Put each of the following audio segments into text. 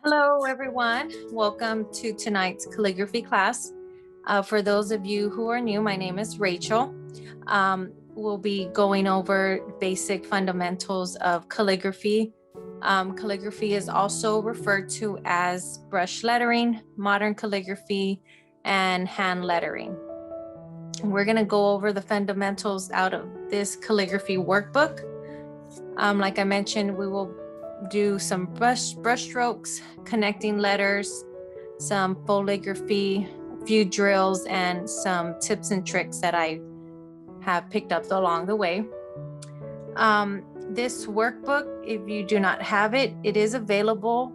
Hello, everyone. Welcome to tonight's calligraphy class. For those of you who are new, my name is Rachel. We'll be going over basic fundamentals of calligraphy. Calligraphy is also referred to as brush lettering, modern calligraphy, and hand lettering. We're going to go over the fundamentals out of this calligraphy workbook. Like I mentioned, we will do some brush strokes, connecting letters, some foligraphy, a few drills, and some tips and tricks that I have picked up along the way. This workbook, if you do not have it, it is available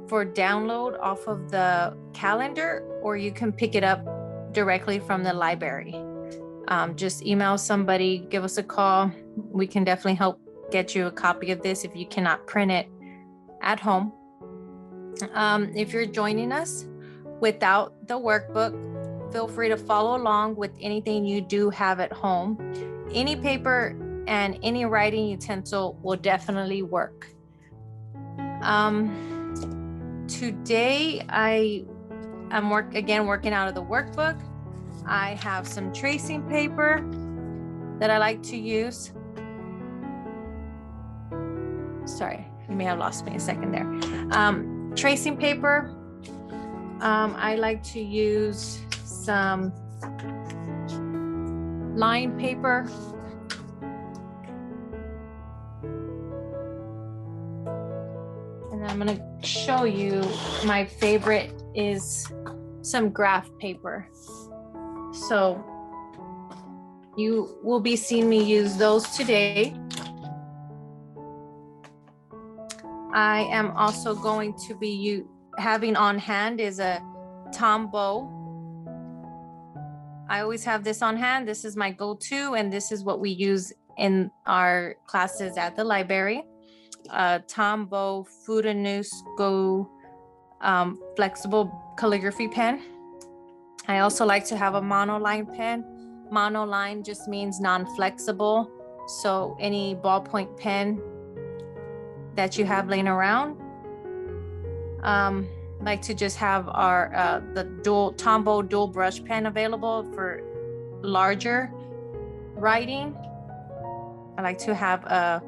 for download off of the calendar, or you can pick it up directly from the library. Just email somebody, give us a call. We can definitely help get you a copy of this if you cannot print it at home. If you're joining us without the workbook, feel free to follow along with anything you do have at home. Any paper and any writing utensil will definitely work. Today I'm working out of the workbook. I have some tracing paper that I like to use. Sorry, you may have lost me a second there. Tracing paper. I like to use some line paper. And I'm gonna show you my favorite is some graph paper. So you will be seeing me use those today. I am also going to be having on hand is a Tombow. I always have this on hand. This is my go-to, and this is what we use in our classes at the library. Tombow Go flexible calligraphy pen. I also like to have a monoline pen. Monoline just means non-flexible. So any ballpoint pen that you have laying around. Like to just have our the Tombow dual brush pen available for larger writing. I like to have a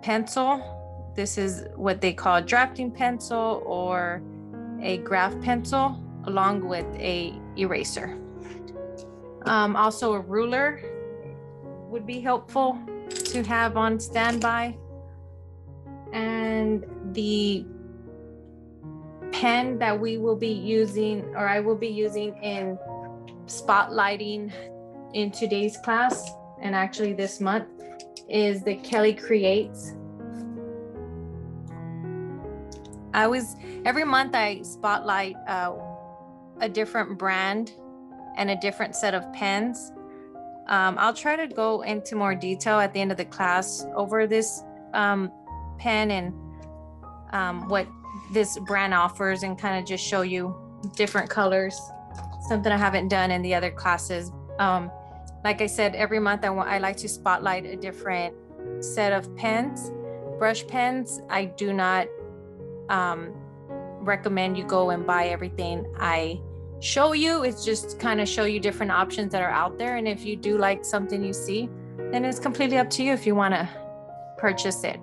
pencil. This is what they call a drafting pencil or a graph pencil, along with a eraser. Also a ruler would be helpful to have on standby. And the pen that we will be using, or I will be using in spotlighting in today's class, and actually this month, is the Kelly Creates. Every month I spotlight a different brand and a different set of pens. I'll try to go into more detail at the end of the class over this pen and what this brand offers, and kind of just show you different colors, something I haven't done in the other classes. Like I said, every month I like to spotlight a different set of pens. Brush pens, I do not recommend you go and buy everything I show you. It's just kind of show you different options that are out there, and if you do like something you see, then it's completely up to you if you want to purchase it.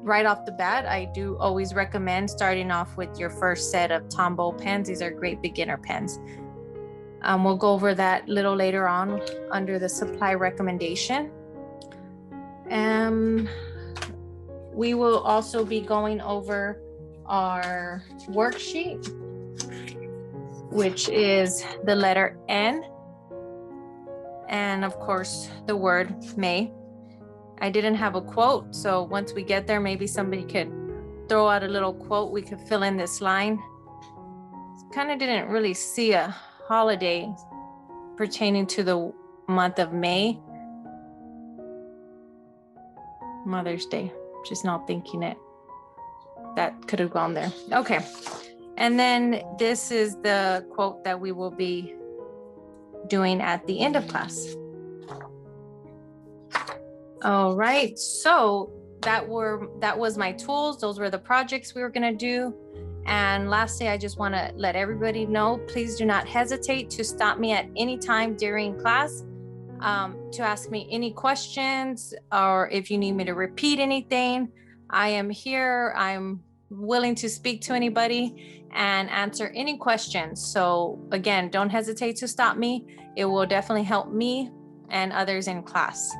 Right off the bat, I do always recommend starting off with your first set of Tombow pens. These are great beginner pens. We'll go over that a little later on under the supply recommendation. We will also be going over our worksheet, which is the letter N, and of course the word may. I didn't have a quote, so once we get there, maybe somebody could throw out a little quote. We could fill in this line. Kind of didn't really see a holiday pertaining to the month of May. Mother's Day, just not thinking it. That could have gone there. Okay, and then this is the quote that we will be doing at the end of class. All right, so that was my tools. Those were the projects we were going to do. And lastly, I just want to let everybody know, please do not hesitate to stop me at any time during class to ask me any questions, or if you need me to repeat anything. I am here. I'm willing to speak to anybody and answer any questions. So again, don't hesitate to stop me. It will definitely help me and others in class.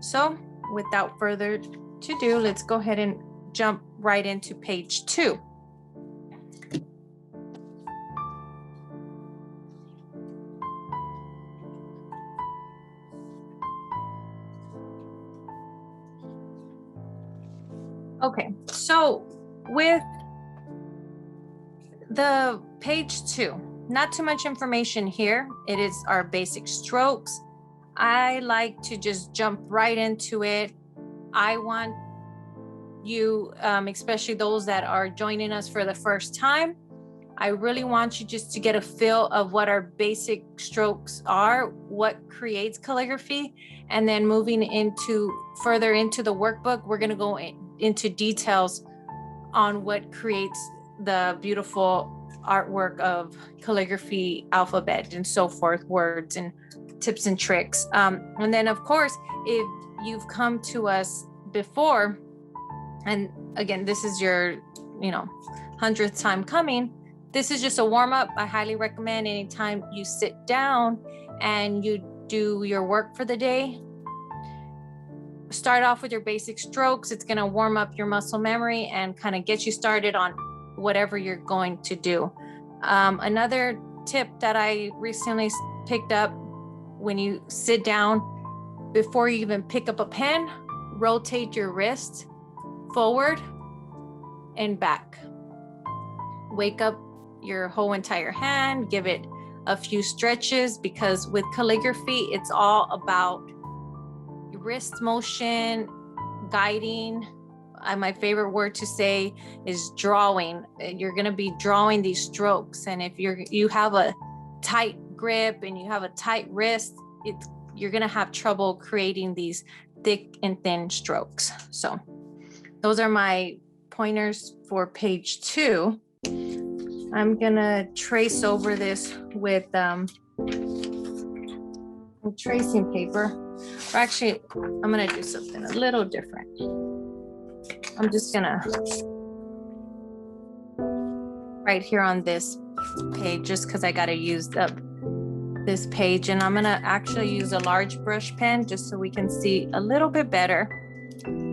So without further ado, let's go ahead and jump right into page 2. Okay, so with the page 2, not too much information here. It is our basic strokes. I like to just jump right into it. I want you, especially those that are joining us for the first time, I really want you just to get a feel of what our basic strokes are, what creates calligraphy, and then moving further into the workbook, we're going to go into details on what creates the beautiful artwork of calligraphy, alphabet, and so forth, words and tips and tricks. And then, of course, if you've come to us before, and again, this is your 100th time coming, this is just a warm-up. I highly recommend anytime you sit down and you do your work for the day, start off with your basic strokes. It's going to warm up your muscle memory and kind of get you started on whatever you're going to do. Another tip that I recently picked up: when you sit down, before you even pick up a pen, rotate your wrist forward and back. Wake up your whole entire hand, give it a few stretches, because with calligraphy, it's all about wrist motion, guiding. My favorite word to say is drawing. You're going to be drawing these strokes, and if you have a tight grip and you have a tight wrist, you're going to have trouble creating these thick and thin strokes. So those are my pointers for page 2. I'm going to trace over this with tracing paper. Or actually, I'm going to do something a little different. I'm just going to, right here on this page, just because I got to use up this page, and I'm going to actually use a large brush pen just so we can see a little bit better.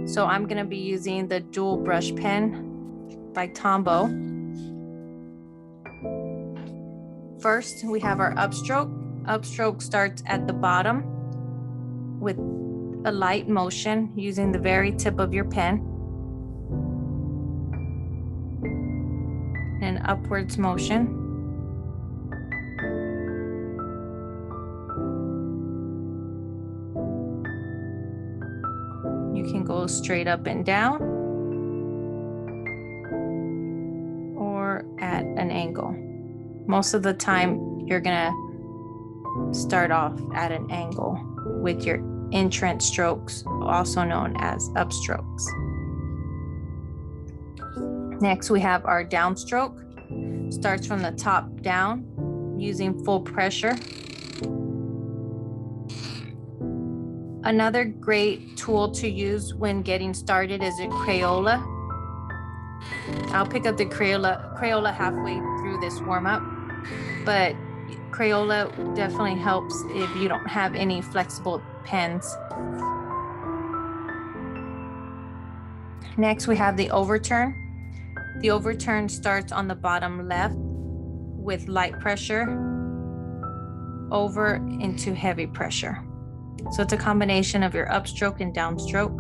So I'm going to be using the dual brush pen by Tombow. First, we have our upstroke. Upstroke starts at the bottom with a light motion using the very tip of your pen, and upwards motion. You can go straight up and down or at an angle. Most of the time, you're gonna start off at an angle with your entrance strokes, also known as upstrokes. Next, we have our downstroke. Starts from the top down using full pressure. Another great tool to use when getting started is a Crayola. I'll pick up the Crayola halfway through this warm-up, but Crayola definitely helps if you don't have any flexible pens. Next, we have the overturn. The overturn starts on the bottom left with light pressure over into heavy pressure. So it's a combination of your upstroke and downstroke.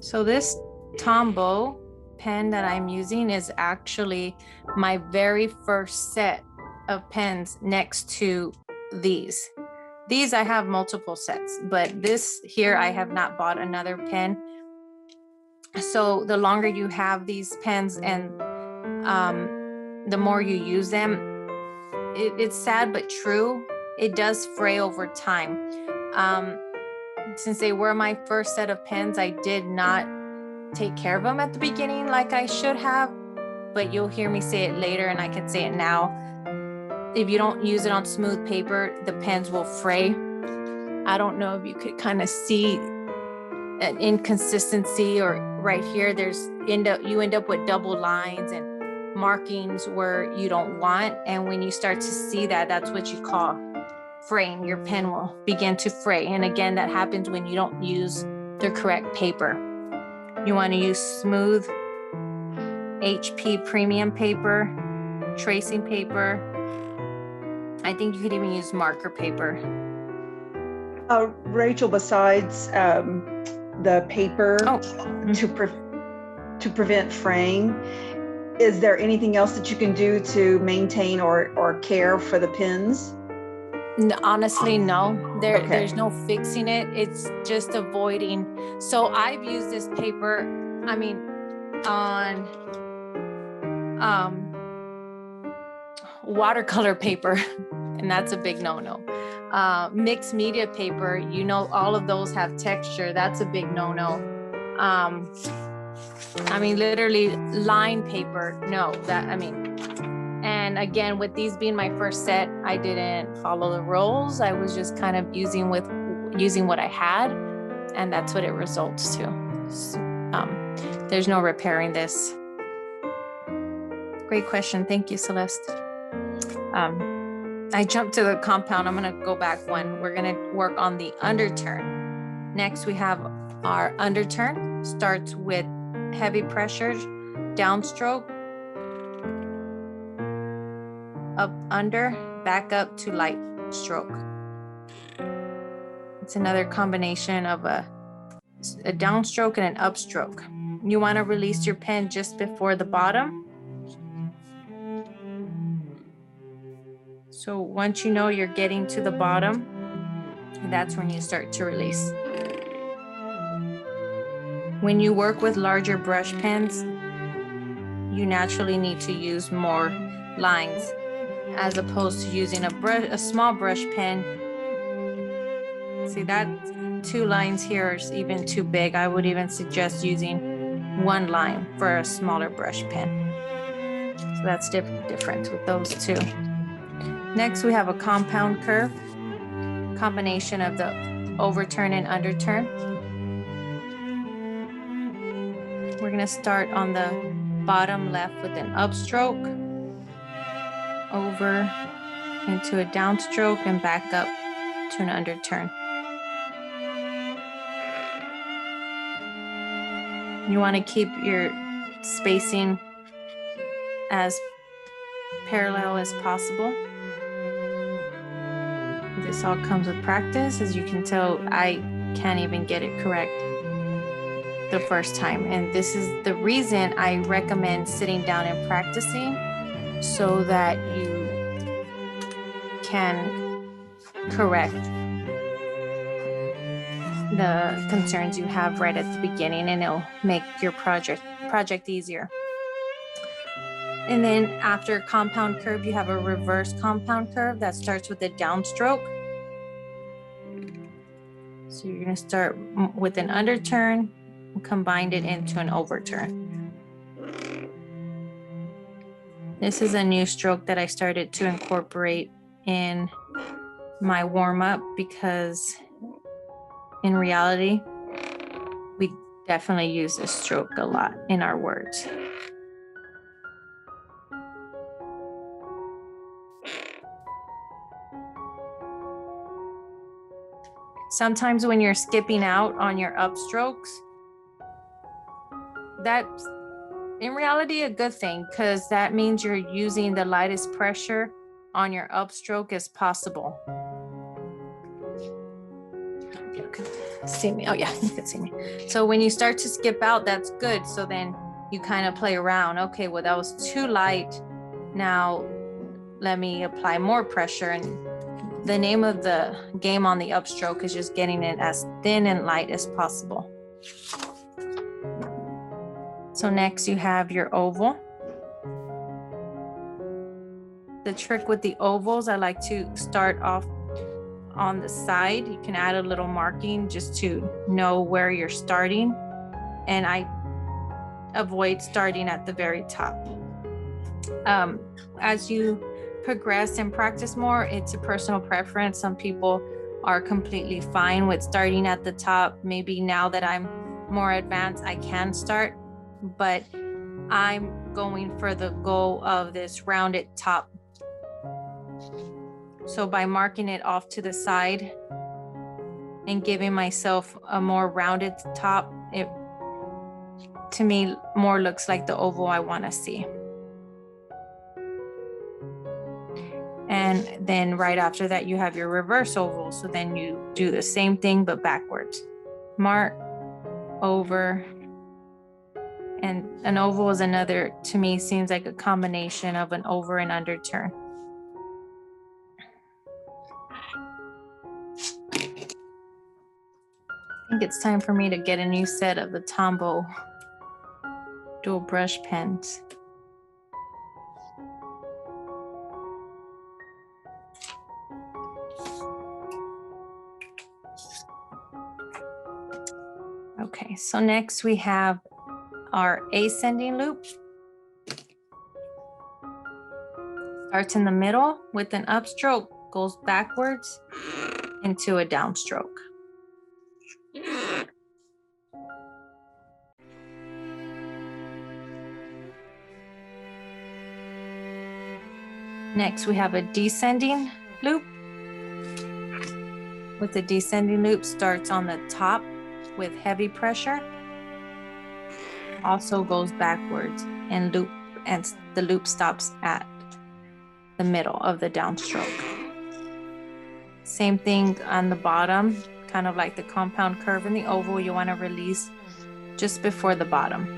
So this Tombow pen that I'm using is actually my very first set of pens next to these. These I have multiple sets, but this here I have not bought another pen. So the longer you have these pens and the more you use them, it's sad but true. It does fray over time. Since they were my first set of pens, I did not take care of them at the beginning like I should have, but you'll hear me say it later and I can say it now. If you don't use it on smooth paper, the pens will fray. I don't know if you could kind of see an inconsistency, or right here, you end up with double lines and markings where you don't want. And when you start to see that, that's what you call fraying. Your pen will begin to fray. And again, that happens when you don't use the correct paper. You want to use smooth HP premium paper, tracing paper. I think you could even use marker paper. Rachel, besides the paper to prevent fraying, is there anything else that you can do to maintain or care for the pens? No, honestly, no. There's no fixing it. It's just avoiding. So I've used this paper, I mean, on watercolor paper, and that's a big no-no. Mixed media paper, you know, all of those have texture. That's a big no-no. I mean, literally line paper, no, and again, with these being my first set, I didn't follow the rules. I was just kind of using what I had, and that's what it results to. So, there's no repairing this. Great question. Thank you, Celeste. I jumped to the compound. I'm going to go back one. We're going to work on the underturn. Next, we have our underturn. Starts with heavy pressure, downstroke, up under, back up to light stroke. It's another combination of a downstroke and an upstroke. You want to release your pen just before the bottom. So once you know you're getting to the bottom, that's when you start to release. When you work with larger brush pens, you naturally need to use more lines as opposed to using a small brush pen. See, that 2 lines here is even too big. I would even suggest using 1 line for a smaller brush pen. So that's different with those 2. Next, we have a compound curve, combination of the overturn and underturn. We're gonna start on the bottom left with an upstroke, over into a downstroke, and back up to an underturn. You wanna keep your spacing as parallel as possible. This all comes with practice. As you can tell, I can't even get it correct the first time. And this is the reason I recommend sitting down and practicing, so that you can correct the concerns you have right at the beginning, and it'll make your project easier. And then after compound curve, you have a reverse compound curve that starts with a downstroke. So you're going to start with an underturn and combine it into an overturn. This is a new stroke that I started to incorporate in my warm-up, because in reality, we definitely use this stroke a lot in our words. Sometimes when you're skipping out on your upstrokes, that's in reality a good thing, because that means you're using the lightest pressure on your upstroke as possible. You can see me. Oh yeah, you can see me. So when you start to skip out, that's good. So then you kind of play around. Okay, well, that was too light. Now let me apply more pressure. And the name of the game on the upstroke is just getting it as thin and light as possible. So next you have your oval. the trick with the ovals, I like to start off on the side. You can add a little marking just to know where you're starting. And I avoid starting at the very top. As you progress and practice more, it's a personal preference. Some people are completely fine with starting at the top. Maybe now that I'm more advanced, I can start, but I'm going for the goal of this rounded top. So by marking it off to the side and giving myself a more rounded top, it to me more looks like the oval I want to see. And then right after that, you have your reverse oval. So then you do the same thing, but backwards. Mark, over, and an oval is another, to me, seems like a combination of an over and under turn. I think it's time for me to get a new set of the Tombow dual brush pens. Okay, so next we have our ascending loop. Starts in the middle with an upstroke, goes backwards into a downstroke. Next, we have a descending loop. With the descending loop, starts on the top with heavy pressure, also goes backwards and the loop stops at the middle of the downstroke. Same thing on the bottom, kind of like the compound curve in the oval, you want to release just before the bottom.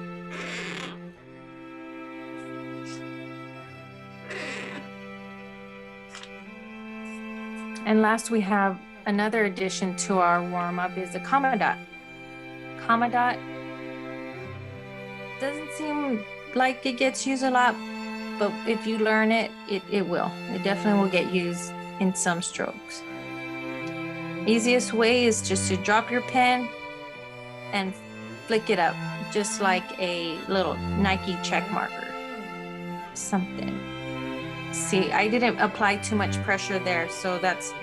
And last, we have another addition to our warm-up is the comma dot. Comma dot doesn't seem like it gets used a lot, but if you learn it, it will. It definitely will get used in some strokes. Easiest way is just to drop your pen and flick it up, just like a little Nike check marker. Something. See, I didn't apply too much pressure there, so that's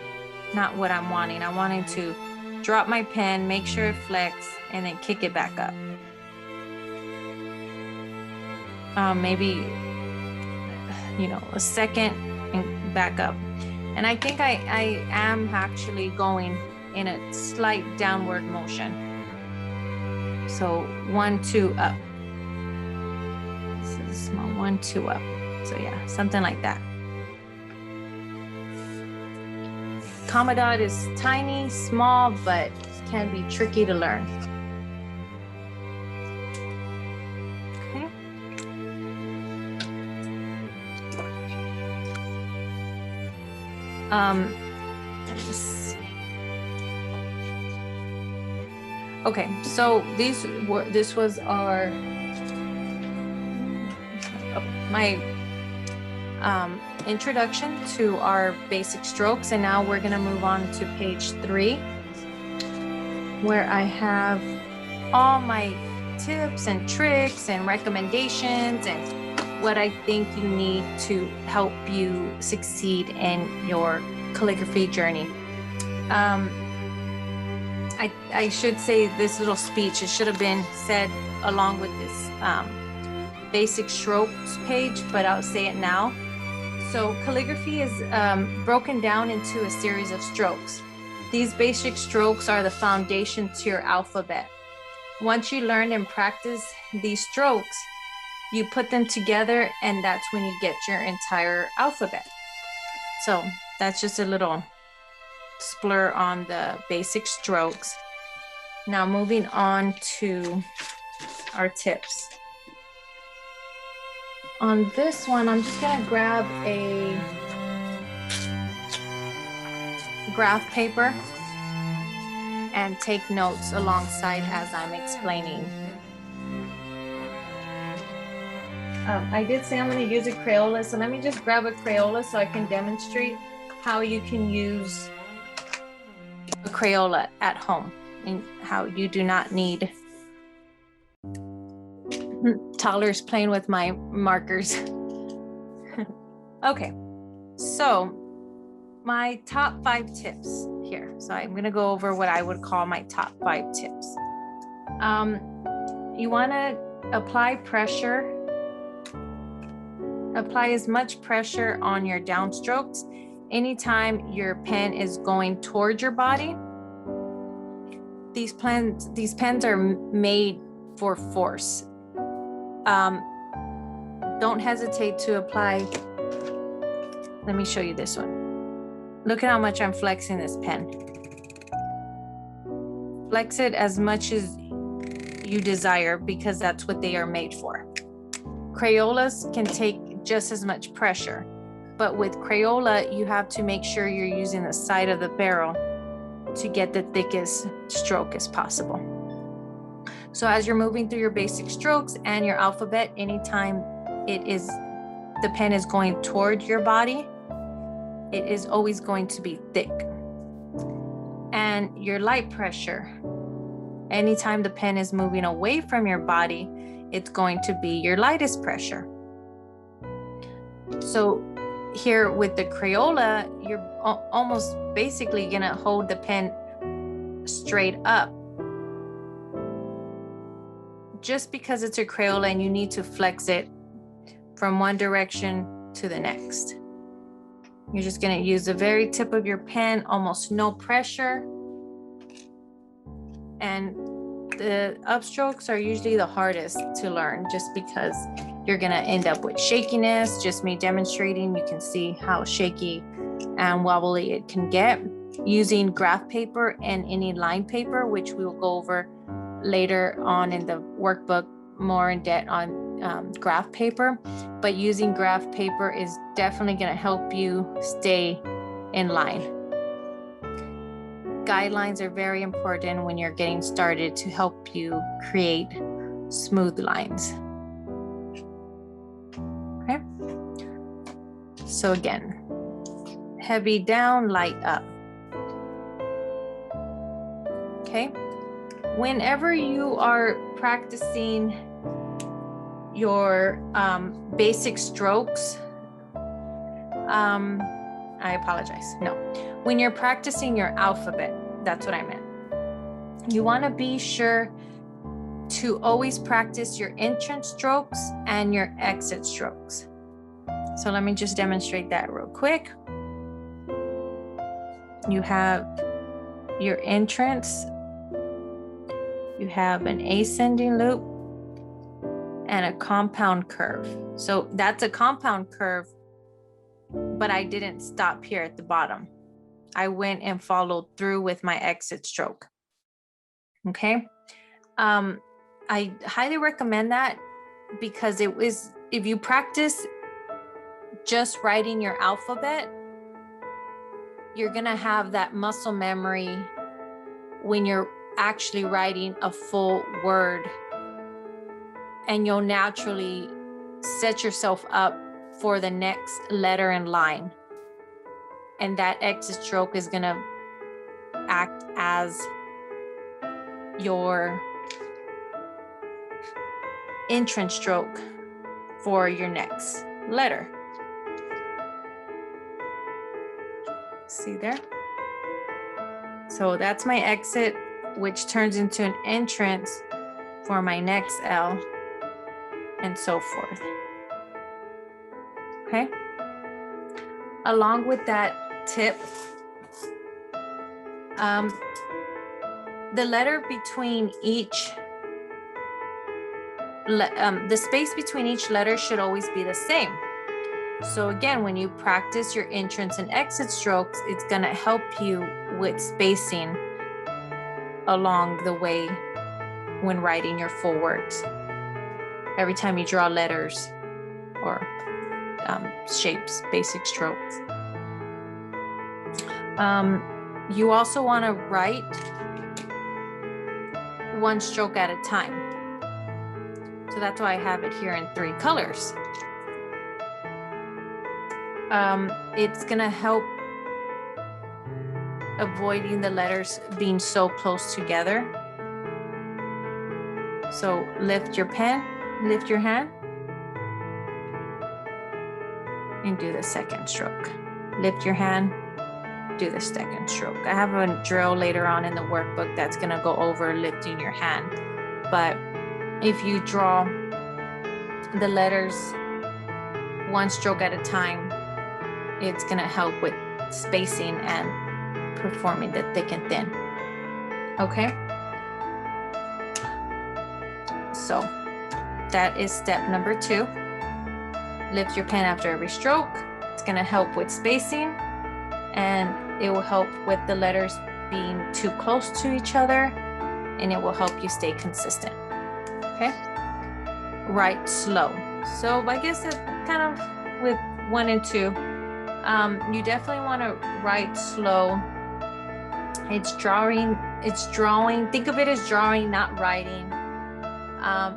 not what I'm wanting. I'm wanting to drop my pen, make sure it flex, and then kick it back up. Maybe, a second and back up. And I think I am actually going in a slight downward motion. So 1, 2, up. This is small, 1, 2, up. So yeah, something like that. Comma dot is tiny, small, but can be tricky to learn. Okay. Let's see. Okay, so this was our my introduction to our basic strokes, and now we're going to move on to page 3, where I have all my tips and tricks and recommendations and what I think you need to help you succeed in your calligraphy journey. I should say this little speech, it should have been said along with this basic strokes page, but I'll say it now. So calligraphy is broken down into a series of strokes. These basic strokes are the foundation to your alphabet. Once you learn and practice these strokes, you put them together, and that's when you get your entire alphabet. So that's just a little splur on the basic strokes. Now moving on to our tips. On this one, I'm just gonna grab a graph paper and take notes alongside as I'm explaining. I did say I'm going to use a Crayola, so let me just grab a Crayola so I can demonstrate how you can use a Crayola at home and how you do not need toddlers playing with my markers. Okay, so my top 5 tips here. So I'm going to go over what I would call my top 5 tips. You want to apply pressure. Apply as much pressure on your downstrokes anytime your pen is going towards your body. These pens are made for force. Don't hesitate to apply. Let me show you this one. Look at how much I'm flexing this pen. Flex it as much as you desire because that's what they are made for. Crayolas can take just as much pressure, but with Crayola, you have to make sure you're using the side of the barrel to get the thickest stroke as possible. So as you're moving through your basic strokes and your alphabet, anytime the pen is going toward your body, it is always going to be thick. And your light pressure, anytime the pen is moving away from your body, it's going to be your lightest pressure. So here with the Crayola, you're almost basically gonna hold the pen straight up. Just because it's a Crayola and you need to flex it from one direction to the next. You're just gonna use the very tip of your pen, almost no pressure. And the upstrokes are usually the hardest to learn just because you're gonna end up with shakiness. Just me demonstrating, you can see how shaky and wobbly it can get. Using graph paper and any line paper, which we'll go over later on in the workbook more in depth on graph paper. But using graph paper is definitely gonna help you stay in line. Guidelines are very important when you're getting started to help you create smooth lines. Okay. So again, heavy down, light up. Okay. Whenever you are practicing your basic strokes, I apologize. No. When you're practicing your alphabet, that's what I meant. You want to be sure to always practice your entrance strokes and your exit strokes. So let me just demonstrate that real quick. You have your entrance, you have an ascending loop and a compound curve. So that's a compound curve, but I didn't stop here at the bottom. I went and followed through with my exit stroke. Okay. I highly recommend that because if you practice just writing your alphabet, you're going to have that muscle memory when you're actually writing a full word, and you'll naturally set yourself up for the next letter in line. And that exit stroke is going to act as your entrance stroke for your next letter. See there? So that's my exit, which turns into an entrance for my next L, and so forth. Okay? Along with that tip, the letter between each, the space between each letter should always be the same. So again, when you practice your entrance and exit strokes, it's going to help you with spacing along the way when writing your full words. Every time you draw letters or shapes, basic strokes. You also want to write one stroke at a time. So So that's why I have it here in 3 colors. It's gonna help avoiding the letters being so close together. So lift your pen, lift your hand, and do the second stroke. Lift your hand, do the second stroke. I have a drill later on in the workbook that's gonna go over lifting your hand. But if you draw the letters 1 stroke at a time, it's gonna help with spacing and performing the thick and thin. Okay? So that is step number 2. Lift your pen after every stroke. It's gonna help with spacing, and it will help with the letters being too close to each other, and it will help you stay consistent. Okay? Write slow. So I guess it's kind of with 1 and 2. You definitely want to write slow. It's drawing. Think of it as drawing, not writing.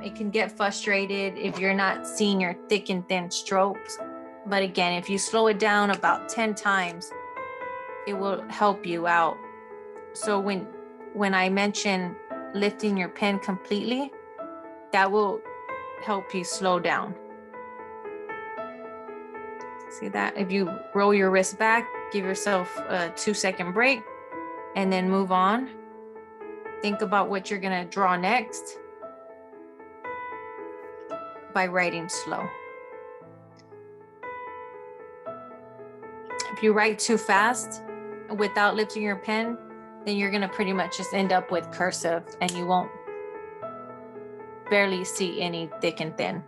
It can get frustrated if you're not seeing your thick and thin strokes. But again, if you slow it down about 10 times, it will help you out. So when I mention lifting your pen completely, that will help you slow down. See that? If you roll your wrist back, give yourself a 2-second break, and then move on. Think about what you're gonna draw next by writing slow. If you write too fast without lifting your pen, then you're gonna pretty much just end up with cursive, and you won't barely see any thick and thin.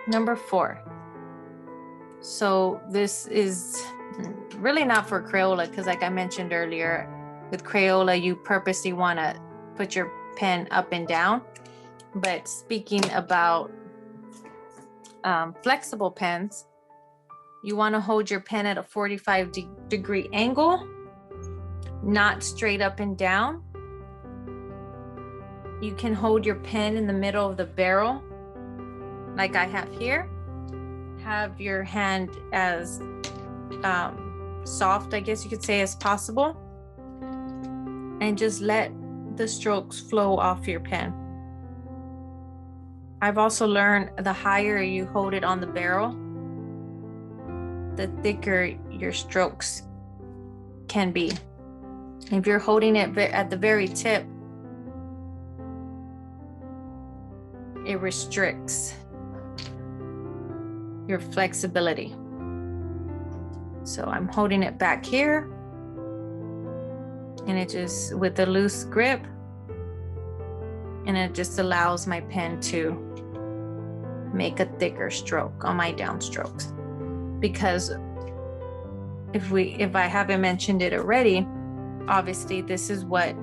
Number 4. So this is really not for Crayola, because like I mentioned earlier, with Crayola, you purposely want to put your pen up and down. But speaking about flexible pens, you want to hold your pen at a 45-degree angle, not straight up and down. You can hold your pen in the middle of the barrel, like I have here. Have your hand as soft, I guess you could say, as possible, and just let the strokes flow off your pen. I've also learned the higher you hold it on the barrel, the thicker your strokes can be. If you're holding it at the very tip, it restricts your flexibility. So I'm holding it back here, and it just, with a loose grip, and it just allows my pen to make a thicker stroke on my downstrokes. Because if I haven't mentioned it already, obviously this is what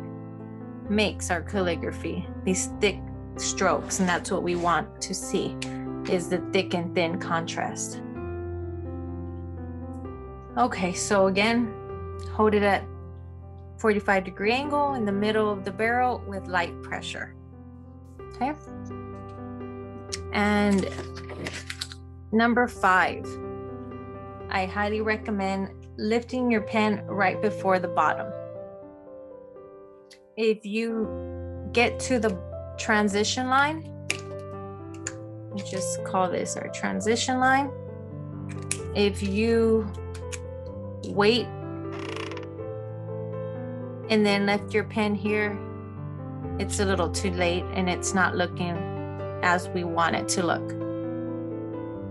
makes our calligraphy, these thick strokes, and that's what we want to see, is the thick and thin contrast. Okay, so again, hold it at 45-degree angle in the middle of the barrel with light pressure. Okay. And number 5, I highly recommend lifting your pen right before the bottom. If you get to the transition line, we just call this our transition line. If you wait and then lift your pen here, it's a little too late and it's not looking as we want it to look.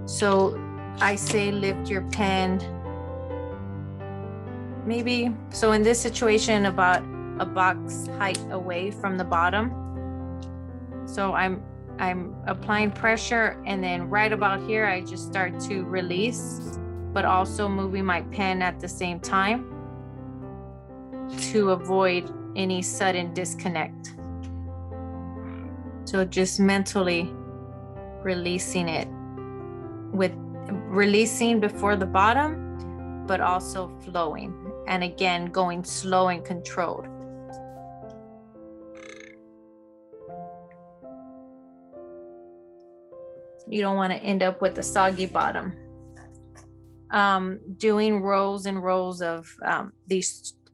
So I say lift your pen maybe, so in this situation, about a box height away from the bottom. So I'm applying pressure, and then right about here, I just start to release, but also moving my pen at the same time to avoid any sudden disconnect. So just mentally releasing it, with releasing before the bottom, but also flowing. And again, going slow and controlled. You don't want to end up with a soggy bottom. Doing rows and rows of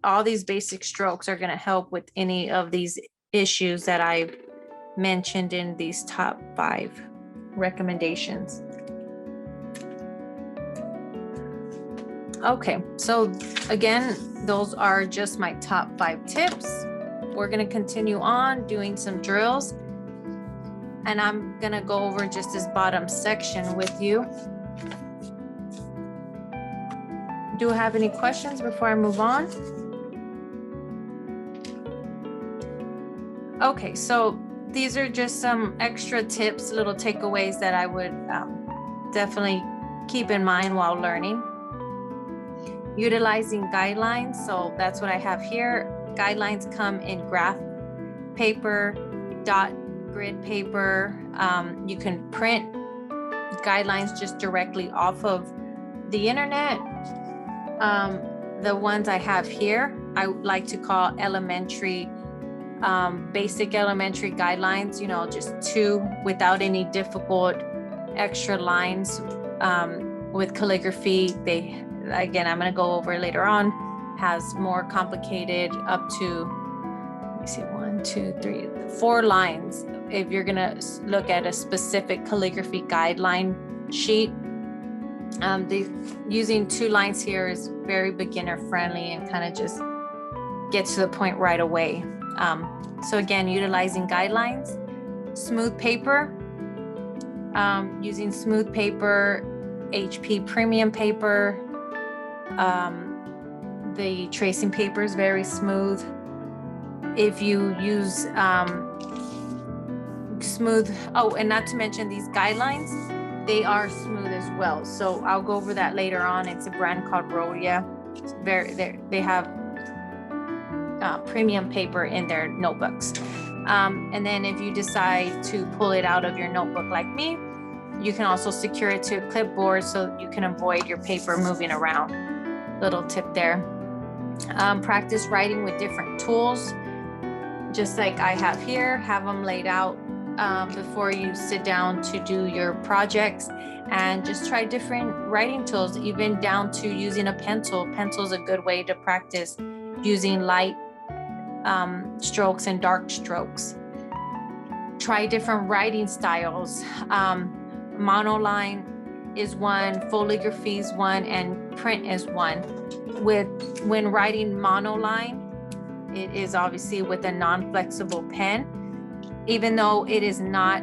all these basic strokes are going to help with any of these issues that I've mentioned in these top 5 recommendations. Okay, so again, those are just my top 5 tips. We're going to continue on doing some drills, and I'm going to go over just this bottom section with you. Do you have any questions before I move on? Okay, so these are just some extra tips, little takeaways that I would definitely keep in mind while learning. Utilizing guidelines, so that's what I have here. Guidelines come in graph paper, dot grid paper. You can print guidelines just directly off of the internet. The ones I have here, I like to call elementary, basic elementary guidelines, you know, just 2 without any difficult extra lines. With calligraphy, again, I'm going to go over later on, has more complicated up to, let me see, 1, 2, 3, 4 lines. If you're going to look at a specific calligraphy guideline sheet, using 2 lines here is very beginner friendly and kind of just gets to the point right away. So again, utilizing guidelines, smooth paper, using smooth paper, HP premium paper. The tracing paper is very smooth. If you use smooth, oh, and not to mention these guidelines, they are smooth as well. So I'll go over that later on. It's a brand called Rhodia. They have premium paper in their notebooks. And then if you decide to pull it out of your notebook like me, you can also secure it to a clipboard so you can avoid your paper moving around. Little tip there. Practice writing with different tools, just like I have here. Have them laid out before you sit down to do your projects, and just try different writing tools, even down to using a pencil. Pencil is a good way to practice using light strokes and dark strokes. Try different writing styles. Monoline is one, foligraphy is one, and print is one. When writing monoline, it is obviously with a non-flexible pen. Even though it is not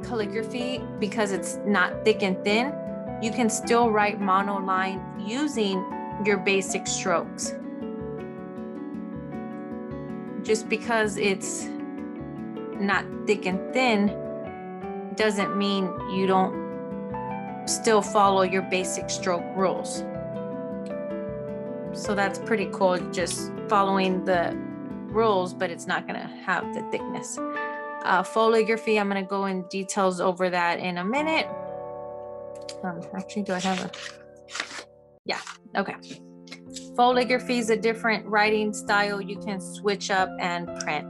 calligraphy because it's not thick and thin, you can still write monoline using your basic strokes. Just because it's not thick and thin doesn't mean you don't still follow your basic stroke rules. So that's pretty cool, just following the rules, but it's not going to have the thickness. Foligraphy, I'm going to go in details over that in a minute. Actually, do I have a? Yeah, okay. Foligraphy is a different writing style you can switch up, and print.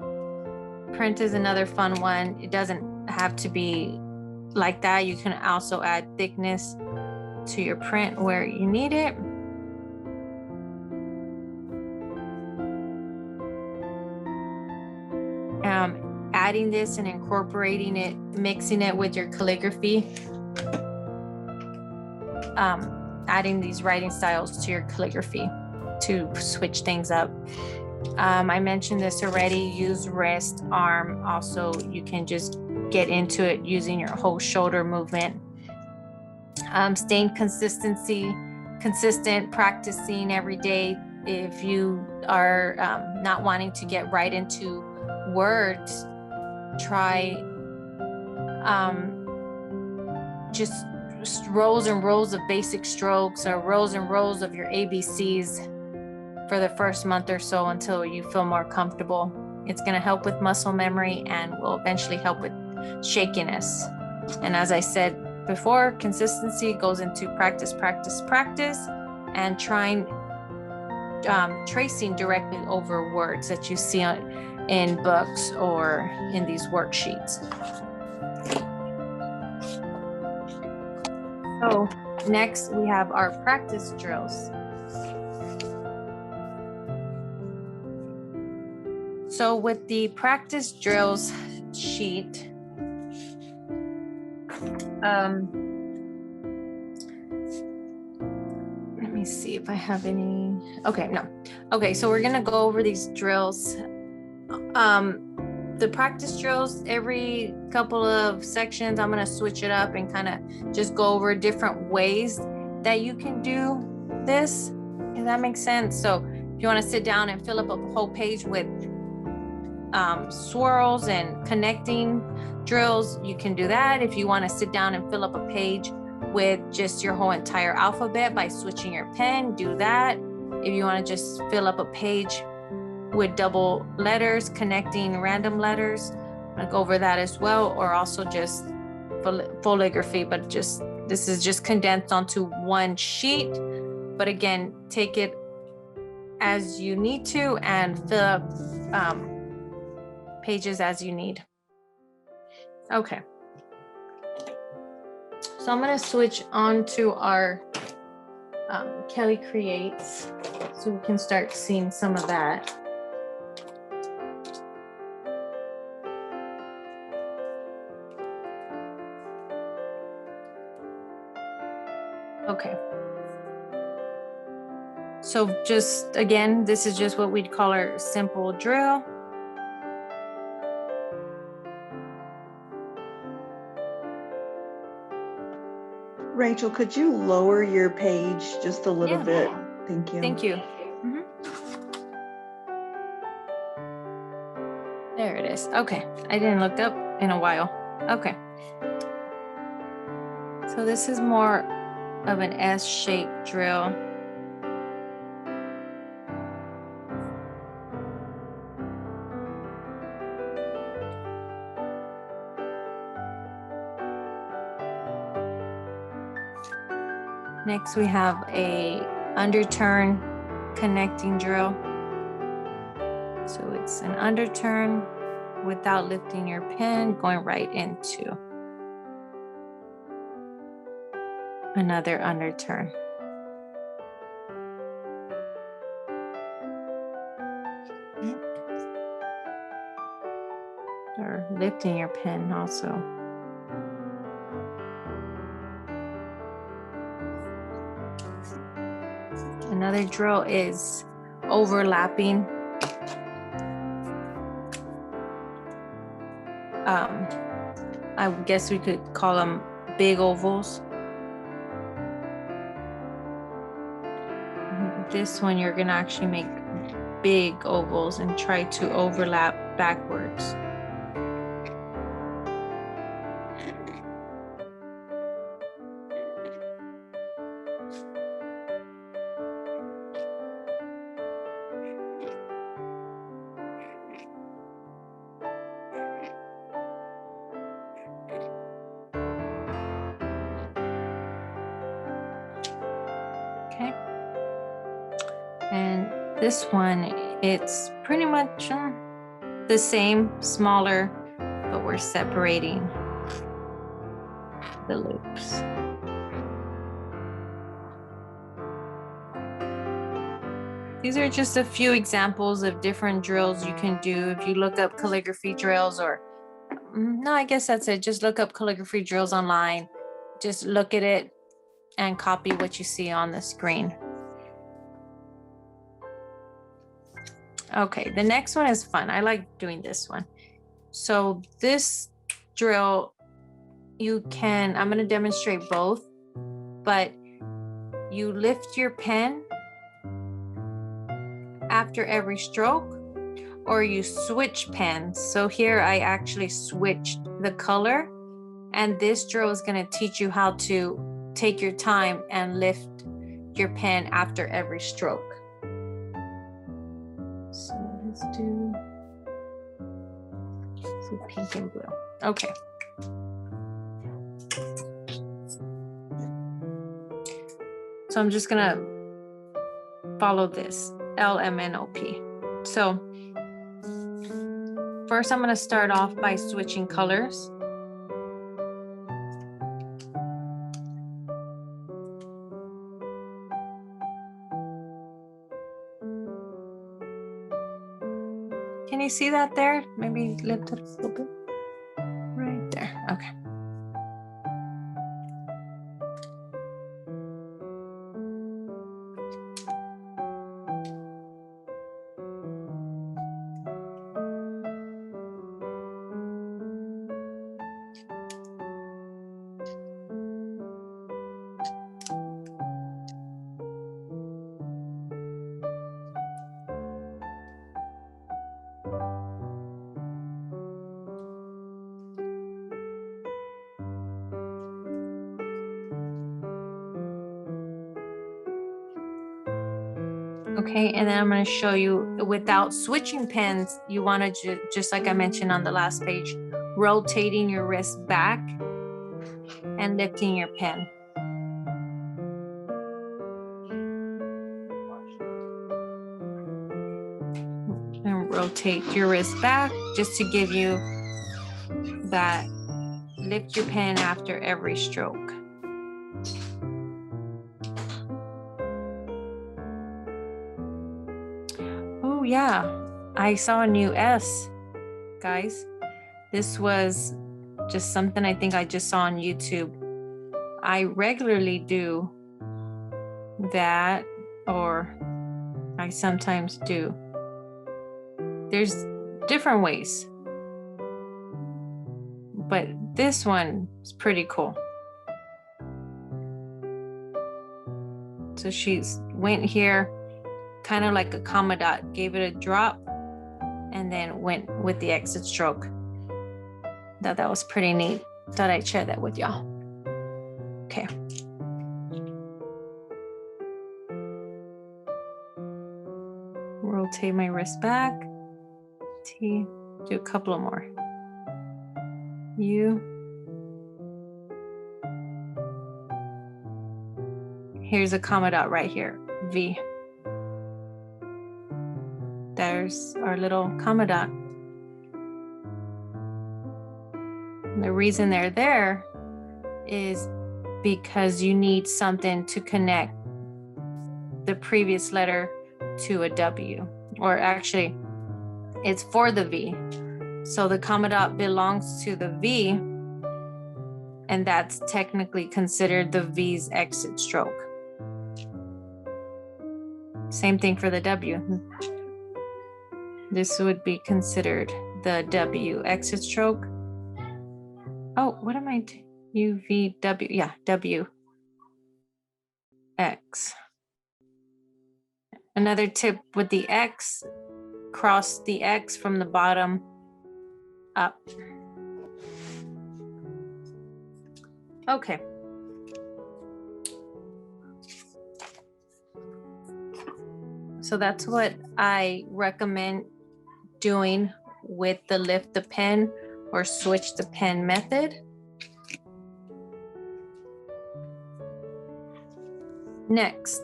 Print is another fun one. It doesn't have to be like that. You can also add thickness to your print where you need it. Adding this and incorporating it, mixing it with your calligraphy, adding these writing styles to your calligraphy to switch things up. I mentioned this already, use wrist, arm. Also, you can just get into it using your whole shoulder movement. Staying consistent, practicing every day. If you are not wanting to get right into words, try just rows and rows of basic strokes, or rows and rows of your ABCs for the first month or so until you feel more comfortable. It's going to help with muscle memory and will eventually help with shakiness. And as I said before, consistency goes into practice, and trying tracing directly over words that you see in books or in these worksheets. So next we have our practice drills. So with the practice drills sheet, let me see if I have any. Okay, no. Okay, so we're gonna go over these drills. The practice drills, every couple of sections, I'm gonna switch it up and kind of just go over different ways that you can do this. Does that make sense? So if you want to sit down and fill up a whole page with swirls and connecting drills, you can do that. If you want to sit down and fill up a page with just your whole entire alphabet by switching your pen, do that. If you want to just fill up a page with double letters, connecting random letters, I'll go over that as well, or also just foligraphy, but just this is just condensed onto one sheet. But again, take it as you need to and fill up pages as you need. Okay. So I'm going to switch on to our Kelly Creates so we can start seeing some of that. Okay. So just again, this is just what we'd call our simple drill. Rachel, could you lower your page just a little bit? Thank you. Thank you. There it is. Okay. I didn't look up in a while. Okay. So this is more of an S-shaped drill. Next, we have a underturn connecting drill. So it's an underturn without lifting your pen, going right into another underturn. Or lifting your pen also. Another drill is overlapping. I guess we could call them big ovals. This one, you're gonna actually make big ovals and try to overlap backwards. Okay. And this one, it's pretty much the same, smaller, but we're separating the loops. These are just a few examples of different drills you can do. If you look up calligraphy drills, or no, I guess that's it. Just look up calligraphy drills online. Just look at it and copy what you see on the screen. Okay, the next one is fun. I like doing this one. So this drill, I'm going to demonstrate both, but you lift your pen after every stroke, or you switch pens. So here I actually switched the color, and this drill is going to teach you how to take your time and lift your pen after every stroke. So let's do pink and blue. Okay. So I'm just gonna follow this, LMNOP. So first I'm gonna start off by switching colors. Can you see that there? Maybe lift it a little bit. Right there. Okay. Okay, and then I'm going to show you without switching pens, you want to just like I mentioned on the last page, rotating your wrist back and lifting your pen. And rotate your wrist back just to give you that lift your pen after every stroke. Oh yeah, I saw a new S, guys. This was just something I think I just saw on YouTube. I regularly do that, or I sometimes do. There's different ways, but this one is pretty cool. So she's went here, kind of like a comma dot, gave it a drop, and then went with the exit stroke. Thought that was pretty neat. Thought I'd share that with y'all. Okay. Rotate my wrist back. T. Do a couple of more. U. Here's a comma dot right here. V. There's our little comma dot. And the reason they're there is because you need something to connect the previous letter to a W, or actually it's for the V. So the comma dot belongs to the V, and that's technically considered the V's exit stroke. Same thing for the W. This would be considered the W exit stroke. Oh, what am I? UVW, yeah, W X. Another tip with the X, cross the X from the bottom up. Okay. So that's what I recommend doing with the lift the pen or switch the pen method. Next,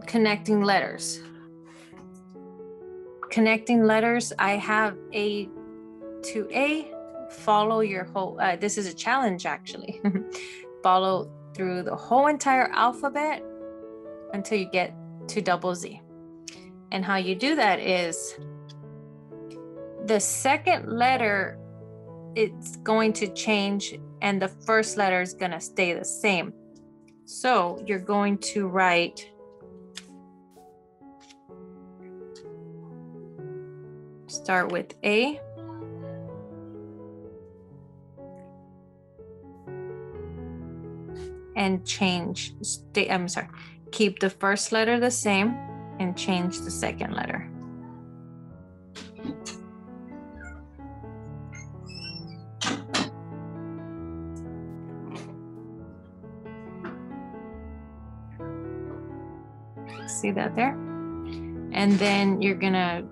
connecting letters. Connecting letters, I have A to A, follow your whole, this is a challenge actually. Follow through the whole entire alphabet until you get to double Z. And how you do that is the second letter, it's going to change and the first letter is going to stay the same. So you're going to write start with A, and change, keep the first letter the same and change the second letter. See that there? And then you're gonna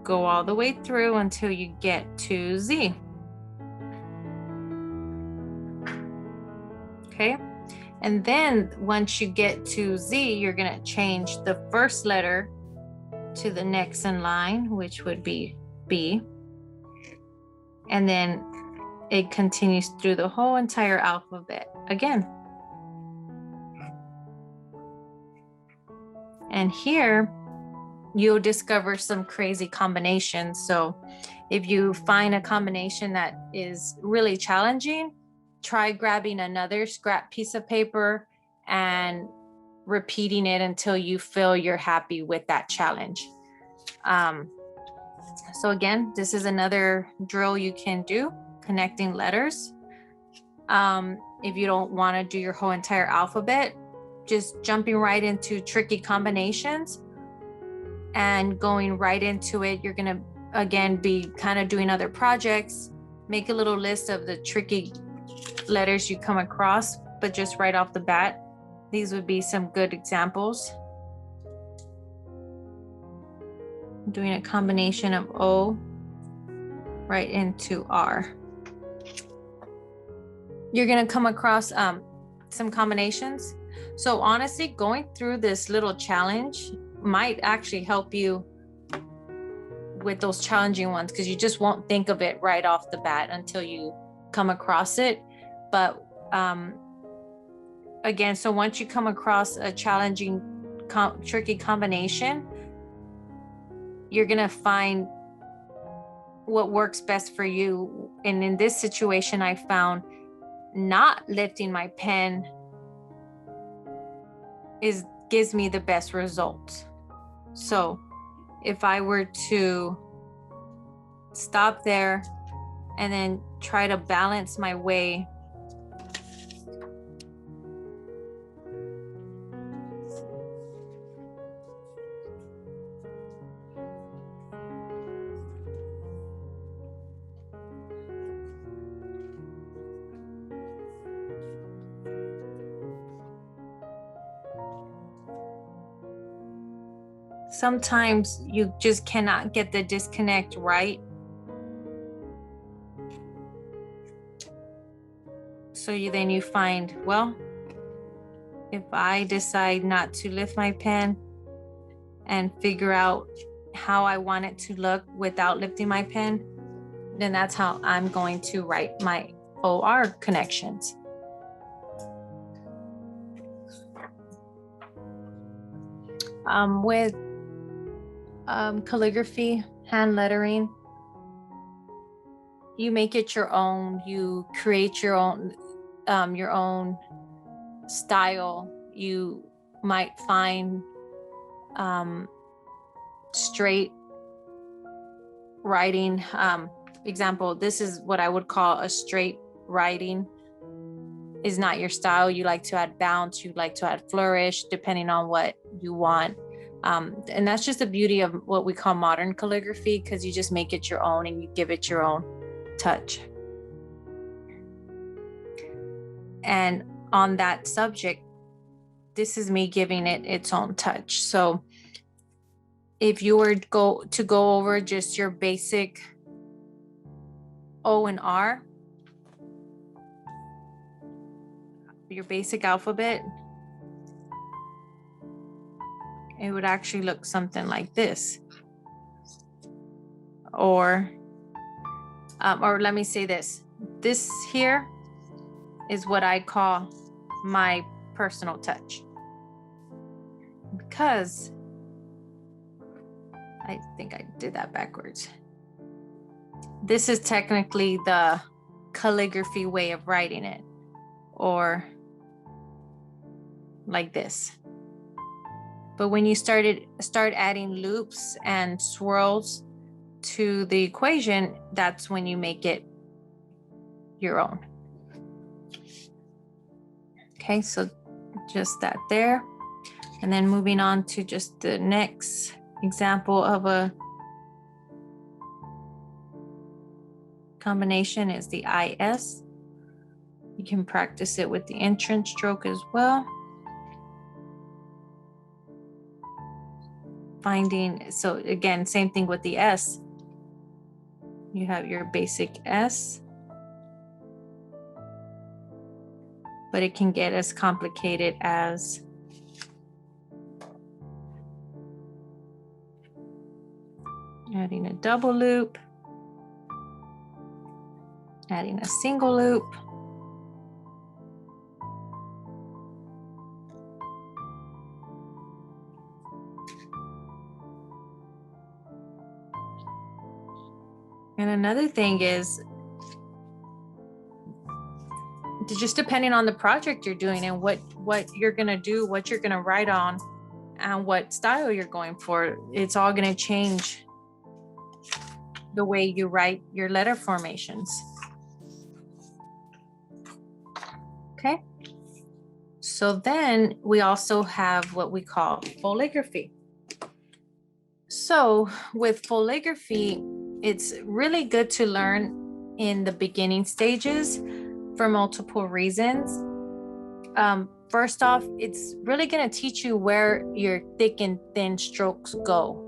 go all the way through until you get to Z. Okay, and then once you get to Z, you're gonna change the first letter to the next in line, which would be B. And then it continues through the whole entire alphabet again. And here, you'll discover some crazy combinations. So if you find a combination that is really challenging, try grabbing another scrap piece of paper and repeating it until you feel you're happy with that challenge. So again, this is another drill you can do, connecting letters. If you don't want to do your whole entire alphabet, just jumping right into tricky combinations and going right into it. You're going to, again, be kind of doing other projects. Make a little list of the tricky letters you come across, but just right off the bat, these would be some good examples. Doing a combination of O right into R. You're going to come across some combinations. So honestly, going through this little challenge might actually help you with those challenging ones, because you just won't think of it right off the bat until you come across it. But again, so once you come across a challenging, tricky combination, you're going to find what works best for you. And in this situation, I found not lifting my pen gives me the best results. So if I were to stop there and then try to balance my way sometimes you just cannot get the disconnect right. So then you find, well, if I decide not to lift my pen and figure out how I want it to look without lifting my pen, then that's how I'm going to write my OR connections. With calligraphy, hand lettering, you make it your own. You create your own style. You might find straight writing. Example, this is what I would call a straight writing. Is not your style. You like to add bounce, you like to add flourish, depending on what you want. And that's just the beauty of what we call modern calligraphy, because you just make it your own and you give it your own touch. And on that subject, this is me giving it its own touch. So if you were to go over just your basic O and R, your basic alphabet, it would actually look something like this. Or let me say this. This here is what I call my personal touch. Because I think I did that backwards. This is technically the calligraphy way of writing it, or like this. But when you start adding loops and swirls to the equation, that's when you make it your own. Okay, so just that there. And then moving on to just the next example of a combination is the IS. You can practice it with the entrance stroke as well. So again, same thing with the S. You have your basic S, but it can get as complicated as adding a double loop, adding a single loop, And another thing is just depending on the project you're doing and what you're going to do, what you're going to write on, and what style you're going for, it's all going to change the way you write your letter formations. Okay. So then we also have what we call foligraphy. So with foligraphy, it's really good to learn in the beginning stages for multiple reasons. First off, it's really going to teach you where your thick and thin strokes go.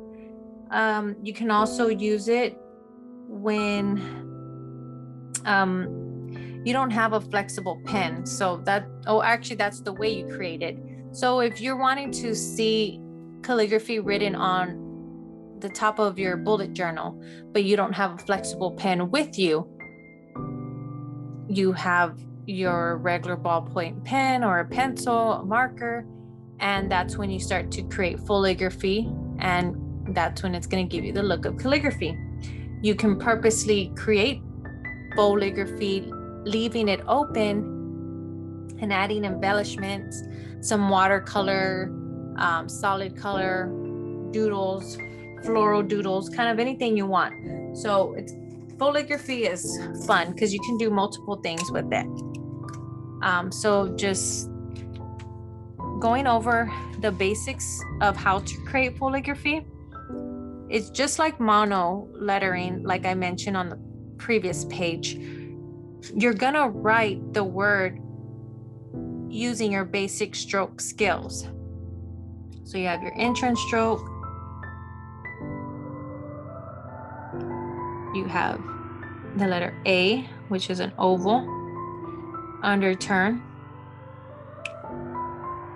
You can also use it when you don't have a flexible pen. So actually that's the way you create it. So if you're wanting to see calligraphy written on the top of your bullet journal, but you don't have a flexible pen with you, you have your regular ballpoint pen or a pencil, a marker, and that's when you start to create foligraphy, and that's when it's going to give you the look of calligraphy. You can purposely create foligraphy, leaving it open and adding embellishments, some watercolor, solid color doodles, floral doodles, kind of anything you want. So foligraphy is fun because you can do multiple things with it. So just going over the basics of how to create foligraphy. It's just like mono lettering, like I mentioned on the previous page. You're gonna write the word using your basic stroke skills. So you have your entrance stroke, you have the letter A, which is an oval, underturn,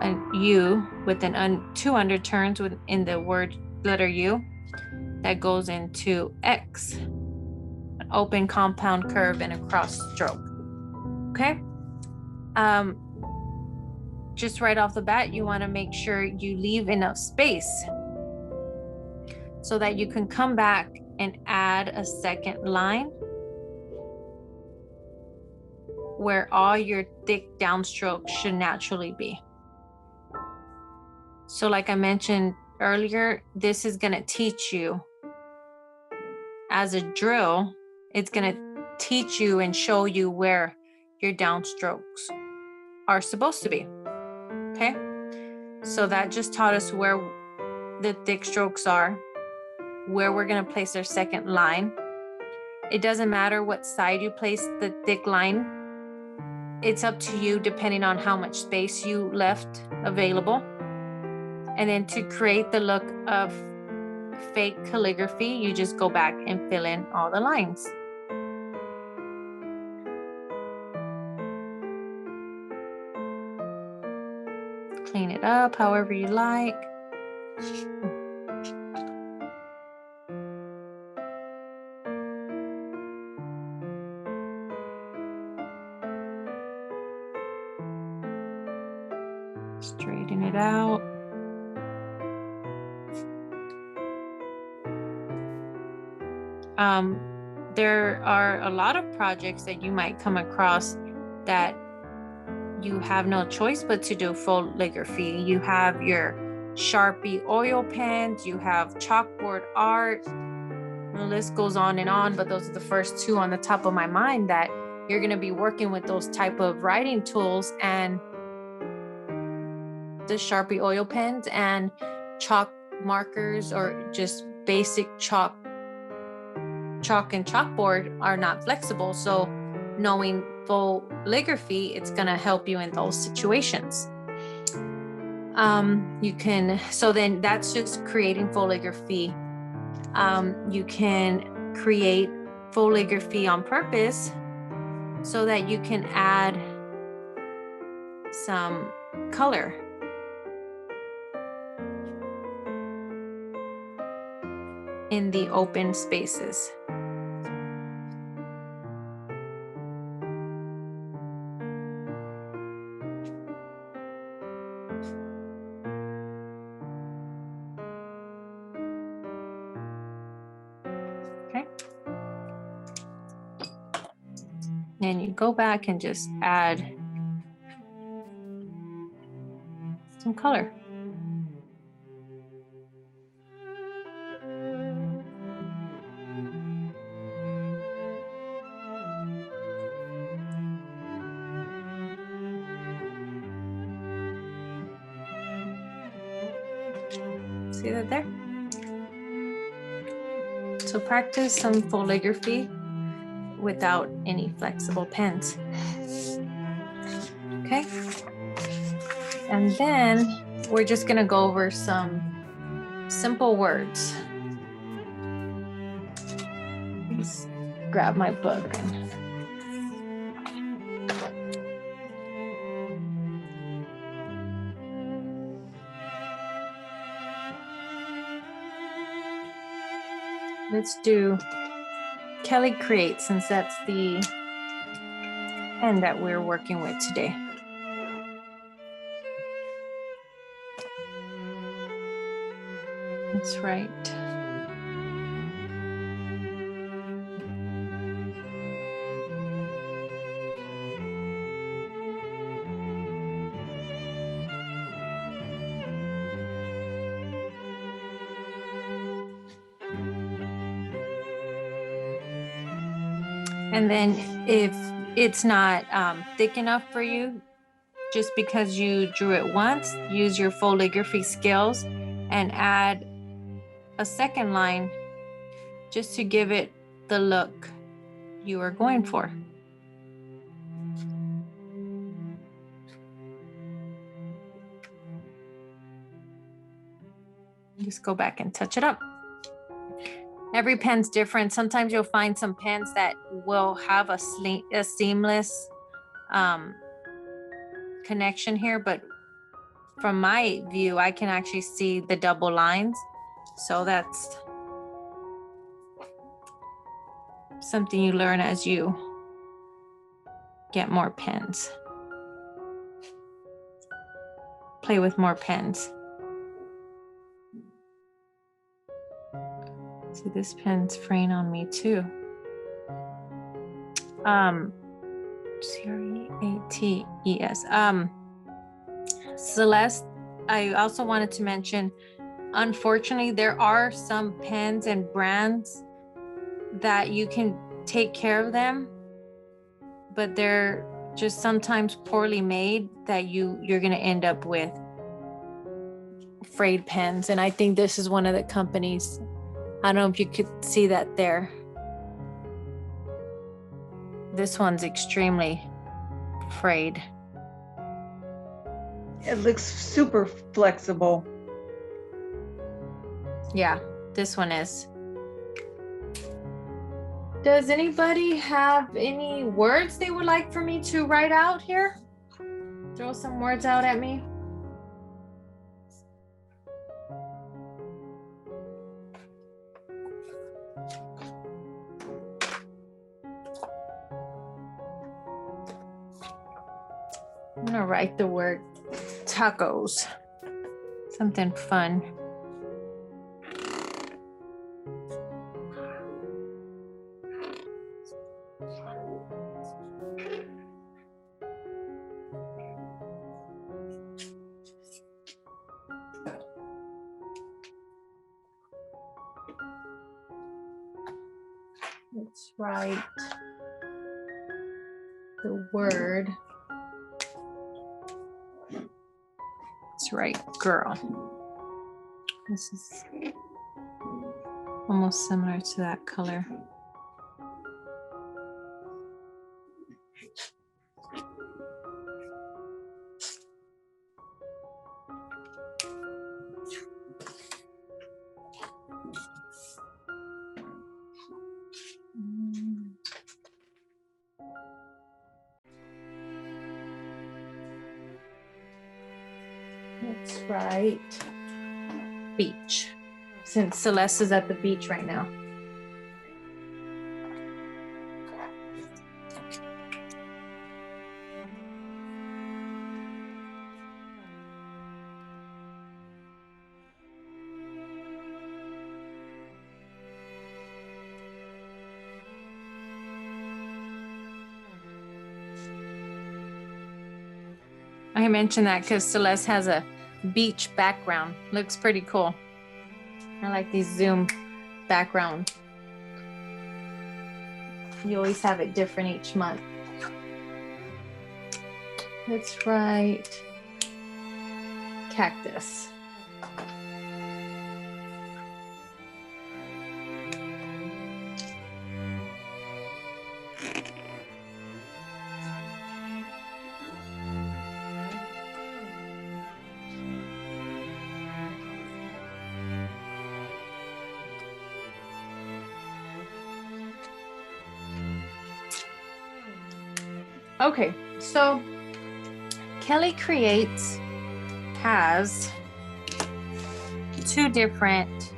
an U with two underturns in the word letter U that goes into X, an open compound curve and a cross stroke. Okay. Just right off the bat, you want to make sure you leave enough space so that you can come back and add a second line where all your thick downstrokes should naturally be. So like I mentioned earlier, this is going to teach you as a drill. It's going to teach you and show you where your downstrokes are supposed to be. Okay. So that just taught us where the thick strokes are, where we're going to place our second line. It doesn't matter what side you place the thick line. It's up to you depending on how much space you left available. And then to create the look of fake calligraphy, you just go back and fill in all the lines. Clean it up however you like. Straighten it out. There are a lot of projects that you might come across that you have no choice but to do foligraphy. You have your Sharpie oil pens, you have chalkboard art. The list goes on, but those are the first two on the top of my mind that you're going to be working with those type of writing tools, and the Sharpie oil pens and chalk markers or just basic chalk and chalkboard are not flexible. So knowing foligraphy, it's going to help you in those situations. So then that's just creating foligraphy. You can create foligraphy on purpose so that you can add some color. In the open spaces. Okay. And you go back and just add some color. See that there? So practice some calligraphy without any flexible pens. Okay. And then we're just gonna go over some simple words. Let's grab my book. Let's do Kelly Create, since that's the pen that we're working with today. That's right. And then if it's not thick enough for you, just because you drew it once, use your calligraphy skills and add a second line just to give it the look you are going for. Just go back and touch it up. Every pen's different. Sometimes you'll find some pens that will have a seamless connection here, but from my view, I can actually see the double lines. So that's something you learn as you get more pens. Play with more pens. See, this pen's fraying on me too. Creates. Celeste, I also wanted to mention, unfortunately, there are some pens and brands that you can take care of them, but they're just sometimes poorly made that you're gonna end up with frayed pens. And I think this is one of the companies. I don't know if you could see that there. This one's extremely frayed. It looks super flexible. Yeah, this one is. Does anybody have any words they would like for me to write out here? Throw some words out at me. I'm gonna write the word tacos. Something fun. Let's write the word. Let's write girl. This is almost similar to that color. Let's write beach, since Celeste is at the beach right now. I mentioned that because Celeste has a beach background. Looks pretty cool. I like these zoom background. You always have it different each month. Let's write cactus. Okay, so Kelly Creates has two different,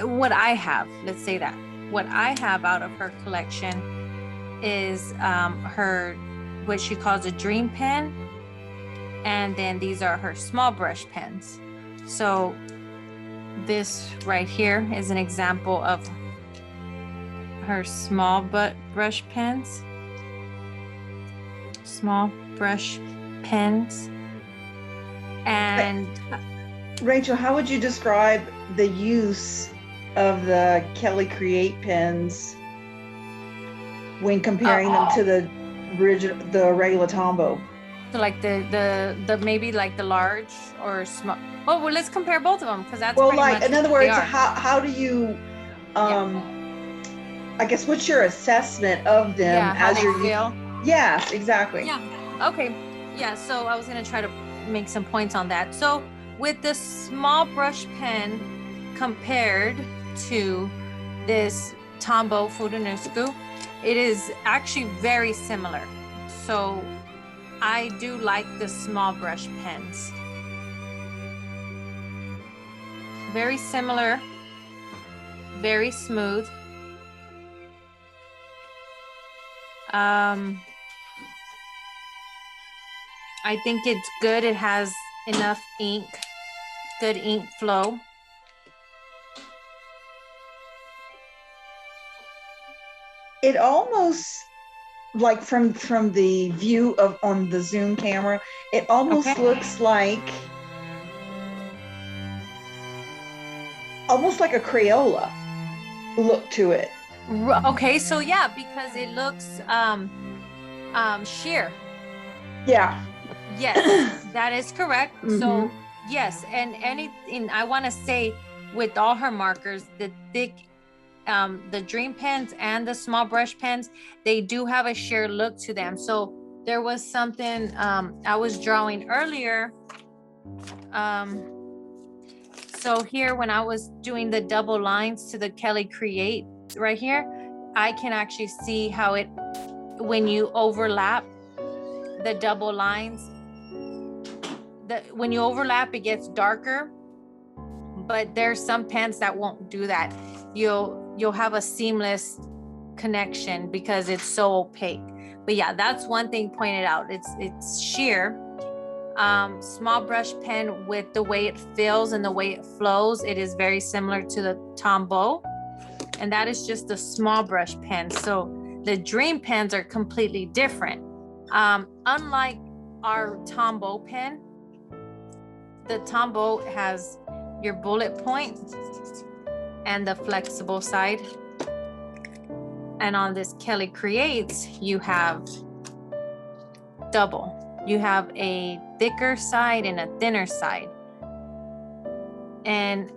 what I have, let's say that. What I have out of her collection is what she calls a dream pen. And then these are her small brush pens. So this right here is an example of her small brush pens. Small brush pens. And Rachel, how would you describe the use of the Kelly Create pens when comparing them to the regular Tombow? So like the maybe like the large or small. Well, let's compare both of them because that's well, pretty like much in other words, how do you I guess what's your assessment of them as you feel? Yes, exactly. Yeah. Okay. Yeah. So I was gonna try to make some points on that. So with the small brush pen compared to this Tombow Fudunusku, it is actually very similar. So I do like the small brush pens. Very similar, very smooth. I think it's good. It has enough ink, good ink flow. It almost, like from the view of on the zoom camera, it almost looks like a Crayola look to it. Okay, so yeah, because it looks sheer. Yeah. Yes, that is correct. Mm-hmm. So yes, and I want to say with all her markers, the thick, the dream pens and the small brush pens, they do have a sheer look to them. So there was something I was drawing earlier. So here, when I was doing the double lines to the Kelly Create right here, I can actually see how it, when you overlap the double lines, when you overlap, it gets darker. But there's some pens that won't do that. You'll have a seamless connection because it's so opaque. But yeah, that's one thing pointed out. It's sheer. Small brush pen, with the way it feels and the way it flows, it is very similar to the Tombow, and that is just a small brush pen. So the dream pens are completely different. Unlike our Tombow pen, the Tombow has your bullet point and the flexible side, and on this Kelly Creates, you have double. You have a thicker side and a thinner side. And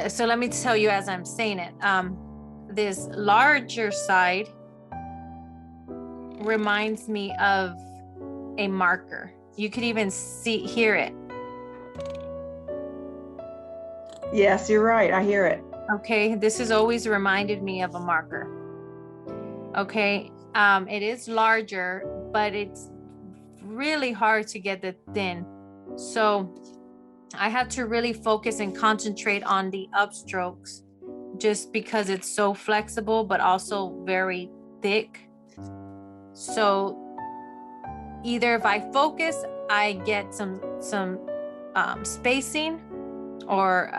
so let me tell you as I'm saying it, this larger side reminds me of a marker. You could even hear it. Yes, you're right. I hear it. Okay, this has always reminded me of a marker. Okay, it is larger, but it's really hard to get the thin. So I had to really focus and concentrate on the upstrokes just because it's so flexible, but also very thick. So either if I focus, I get some spacing or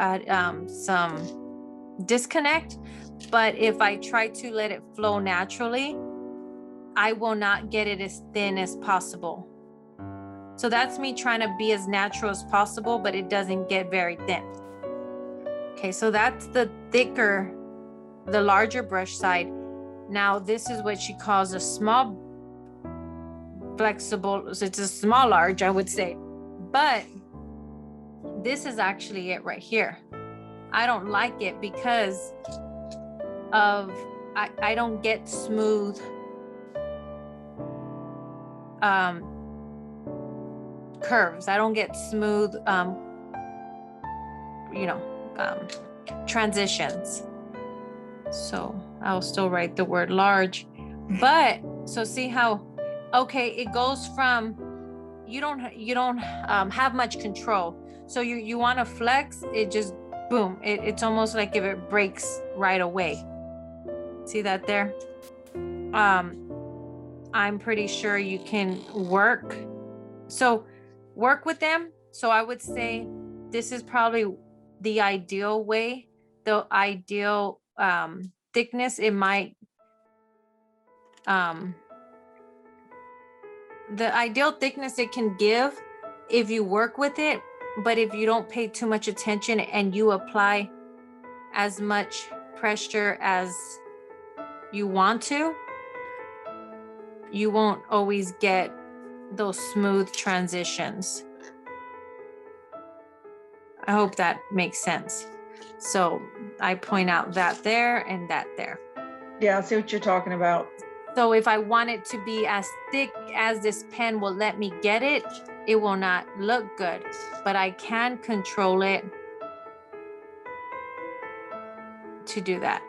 some disconnect. But if I try to let it flow naturally, I will not get it as thin as possible. So that's me trying to be as natural as possible, but it doesn't get very thin. Okay, so that's the thicker, the larger brush side. Now this is what she calls a small flexible, so it's a small large, I would say. But this is actually it right here. I don't like it because of I don't get smooth curves. I don't get smooth transitions. So I'll still write the word large. But so see how, okay, it goes from, you don't have much control. So you want to flex, it just boom, it's almost like if it breaks right away. See that there? I'm pretty sure you can work with them. So I would say this is probably the ideal way, the ideal thickness. It might the ideal thickness it can give if you work with it, but if you don't pay too much attention and you apply as much pressure as you want to, you won't always get those smooth transitions. I hope that makes sense. So I point out that there and that there. Yeah, I see what you're talking about. So if I want it to be as thick as this pen will let me get it, it will not look good, but I can control it to do that.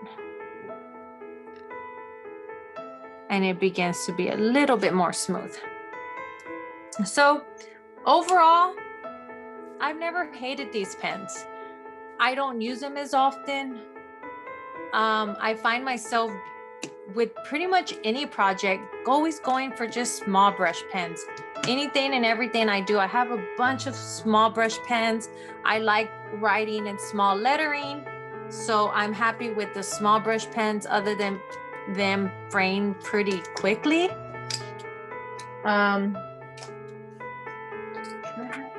And it begins to be a little bit more smooth. So overall, I've never hated these pens. I don't use them as often. I find myself with pretty much any project, always going for just small brush pens. Anything and everything I do, I have a bunch of small brush pens. I like writing in small lettering. So I'm happy with the small brush pens, other than them fraying pretty quickly.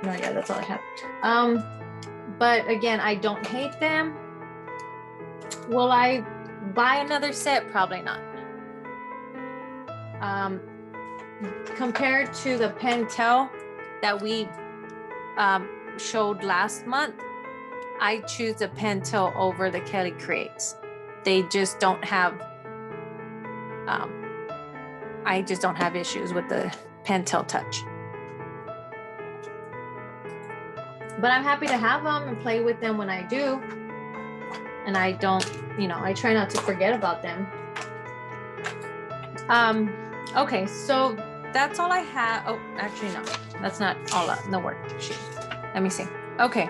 No, yeah, that's all I have. But again, I don't hate them. Will I buy another set? Probably not. Compared to the Pentel that we showed last month, I choose the Pentel over the Kelly Creates. They just don't have, I just don't have issues with the Pentel Touch. But I'm happy to have them and play with them when I do. And I don't, I try not to forget about them. Okay, so that's all I have. Oh, actually, no, that's not all the worksheet. Let me see. Okay,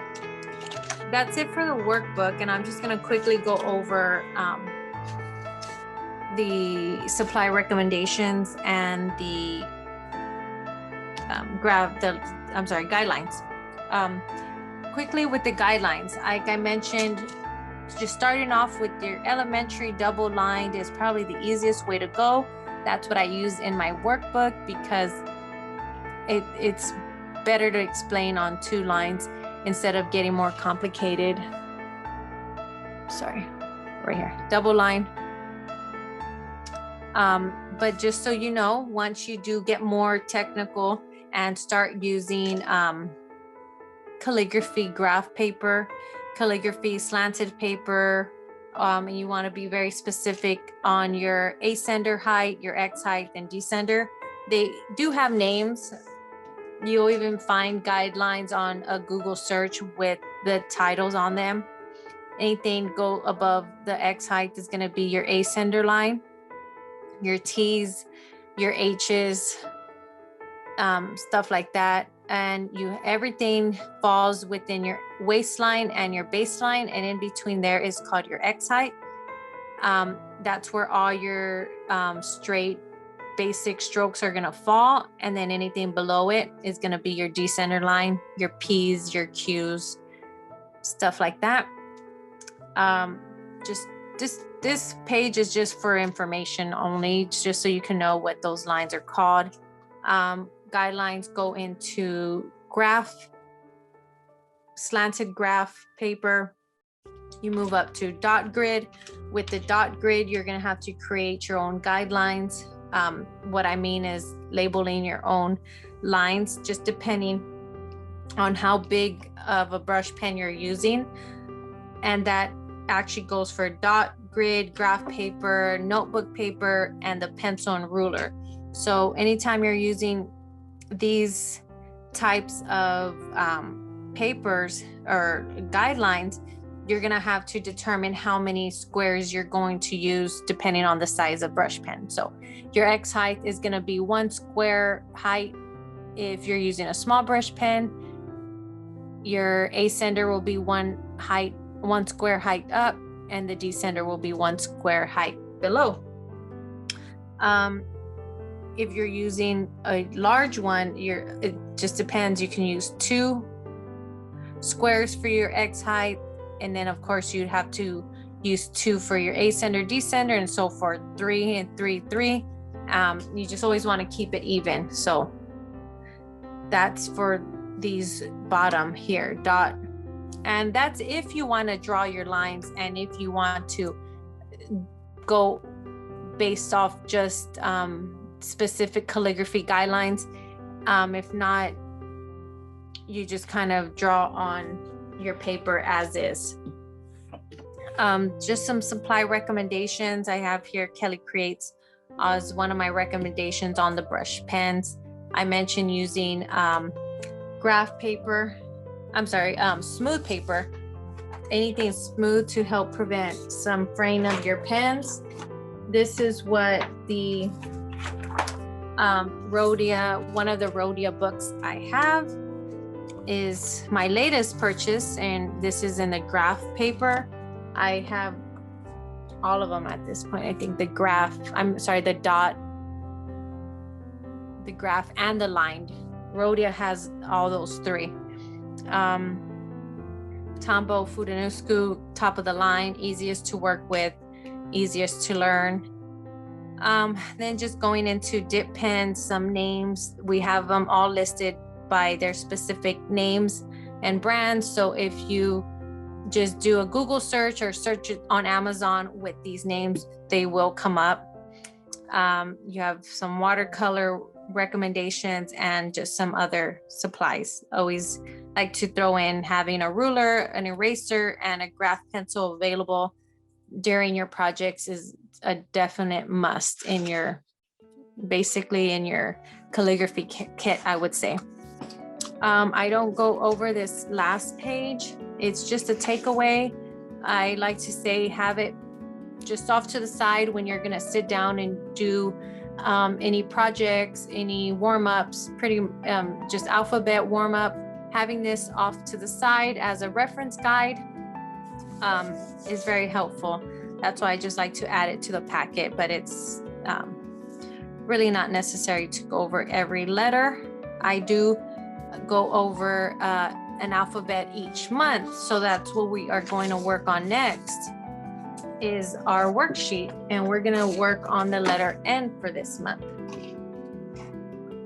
that's it for the workbook. And I'm just going to quickly go over the supply recommendations and the guidelines. Quickly with the guidelines, like I mentioned, just starting off with your elementary double lined is probably the easiest way to go. That's what I use in my workbook because it's better to explain on 2 lines instead of getting more complicated. Sorry, right here, double line. But just so you know, once you do get more technical and start using calligraphy graph paper, calligraphy slanted paper, and you want to be very specific on your ascender height, your X height, and descender. They do have names. You'll even find guidelines on a Google search with the titles on them. Anything go above the X height is going to be your ascender line. Your T's, your H's, stuff like that. And everything falls within your waistline and your baseline, and in between there is called your X height. That's where all your straight basic strokes are gonna fall, and then anything below it is gonna be your descender line, your P's, your Q's, stuff like that. Just this page is just for information only, just so you can know what those lines are called. guidelines go into graph, slanted graph paper. You move up to dot grid. With the dot grid, you're going to have to create your own guidelines. What I mean is labeling your own lines, just depending on how big of a brush pen you're using. And that actually goes for dot grid, graph paper, notebook paper, and the pencil and ruler. So anytime you're using these types of papers or guidelines, you're going to have to determine how many squares you're going to use depending on the size of brush pen. So your X height is going to be 1 square height if you're using a small brush pen. Your ascender will be 1 square height up, and the descender will be 1 square height below. If you're using a large one, it just depends. You can use 2 squares for your X height, and then of course you'd have to use 2 for your ascender, descender, and so forth. 3 and 3, 3. You just always want to keep it even. So that's for these bottom here, dot. And that's if you want to draw your lines and if you want to go based off just specific calligraphy guidelines. If not, you just kind of draw on your paper as is. Just some supply recommendations I have here. Kelly Creates as one of my recommendations on the brush pens. I mentioned using graph paper. Smooth paper. Anything smooth to help prevent some fraying of your pens. This is what the Rhodia, one of the Rhodia books I have, is my latest purchase, and this is in the graph paper. I have all of them at this point. I think the graph, the dot, the graph, and the lined. Rhodia has all those 3. Tombow Fudanusku, top of the line, easiest to work with, easiest to learn. Then just going into dip pens, some names. We have them all listed by their specific names and brands. So if you just do a Google search or search it on Amazon with these names, they will come up. You have some watercolor recommendations and just some other supplies. Always like to throw in having a ruler, an eraser, and a graph pencil available during your projects is a definite must in your calligraphy kit, I would say. I don't go over this last page. It's just a takeaway. I like to say have it just off to the side when you're going to sit down and do any projects, any warm-ups, just alphabet warm-up. Having this off to the side as a reference guide is very helpful. That's why I just like to add it to the packet, but it's really not necessary to go over every letter. I do go over an alphabet each month, so that's what we are going to work on next is our worksheet, and we're going to work on the letter N for this month.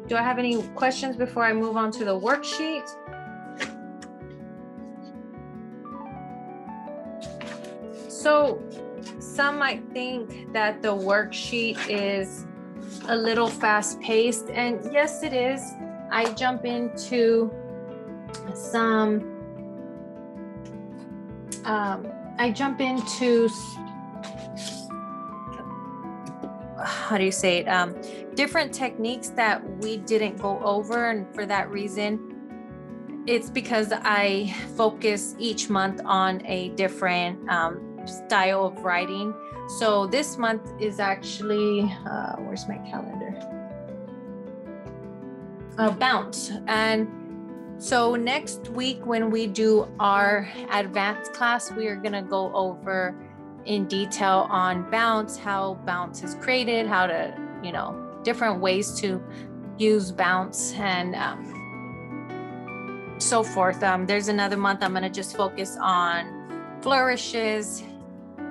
Do I have any questions before I move on to the worksheet? So some might think that the worksheet is a little fast-paced, and yes, it is. I jump into how do you say it? Different techniques that we didn't go over, and for that reason, it's because I focus each month on a different style of writing. So this month is actually, where's my calendar? Bounce. And so next week when we do our advanced class, we are gonna go over in detail on bounce, how bounce is created, how to, different ways to use bounce and so forth. There's another month I'm gonna just focus on flourishes.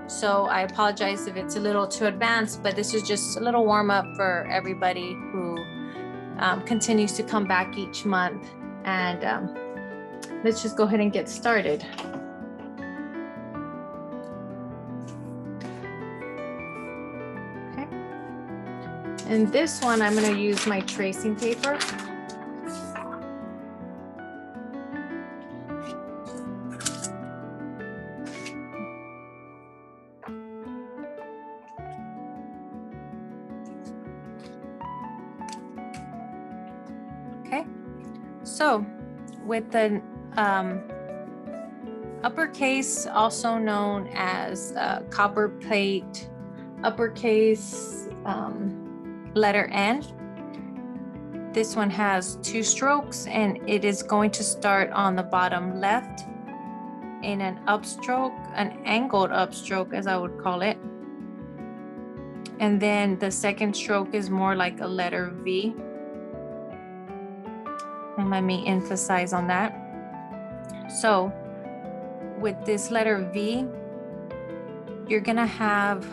So I apologize if it's a little too advanced, but this is just a little warm up for everybody who continues to come back each month. And let's just go ahead and get started. Okay. And this one, I'm going to use my tracing paper. Okay, so with the uppercase, also known as copper plate, uppercase letter N. This one has 2 strokes, and it is going to start on the bottom left in an upstroke, an angled upstroke, as I would call it. And then the second stroke is more like a letter V. And let me emphasize on that. So with this letter V, you're gonna have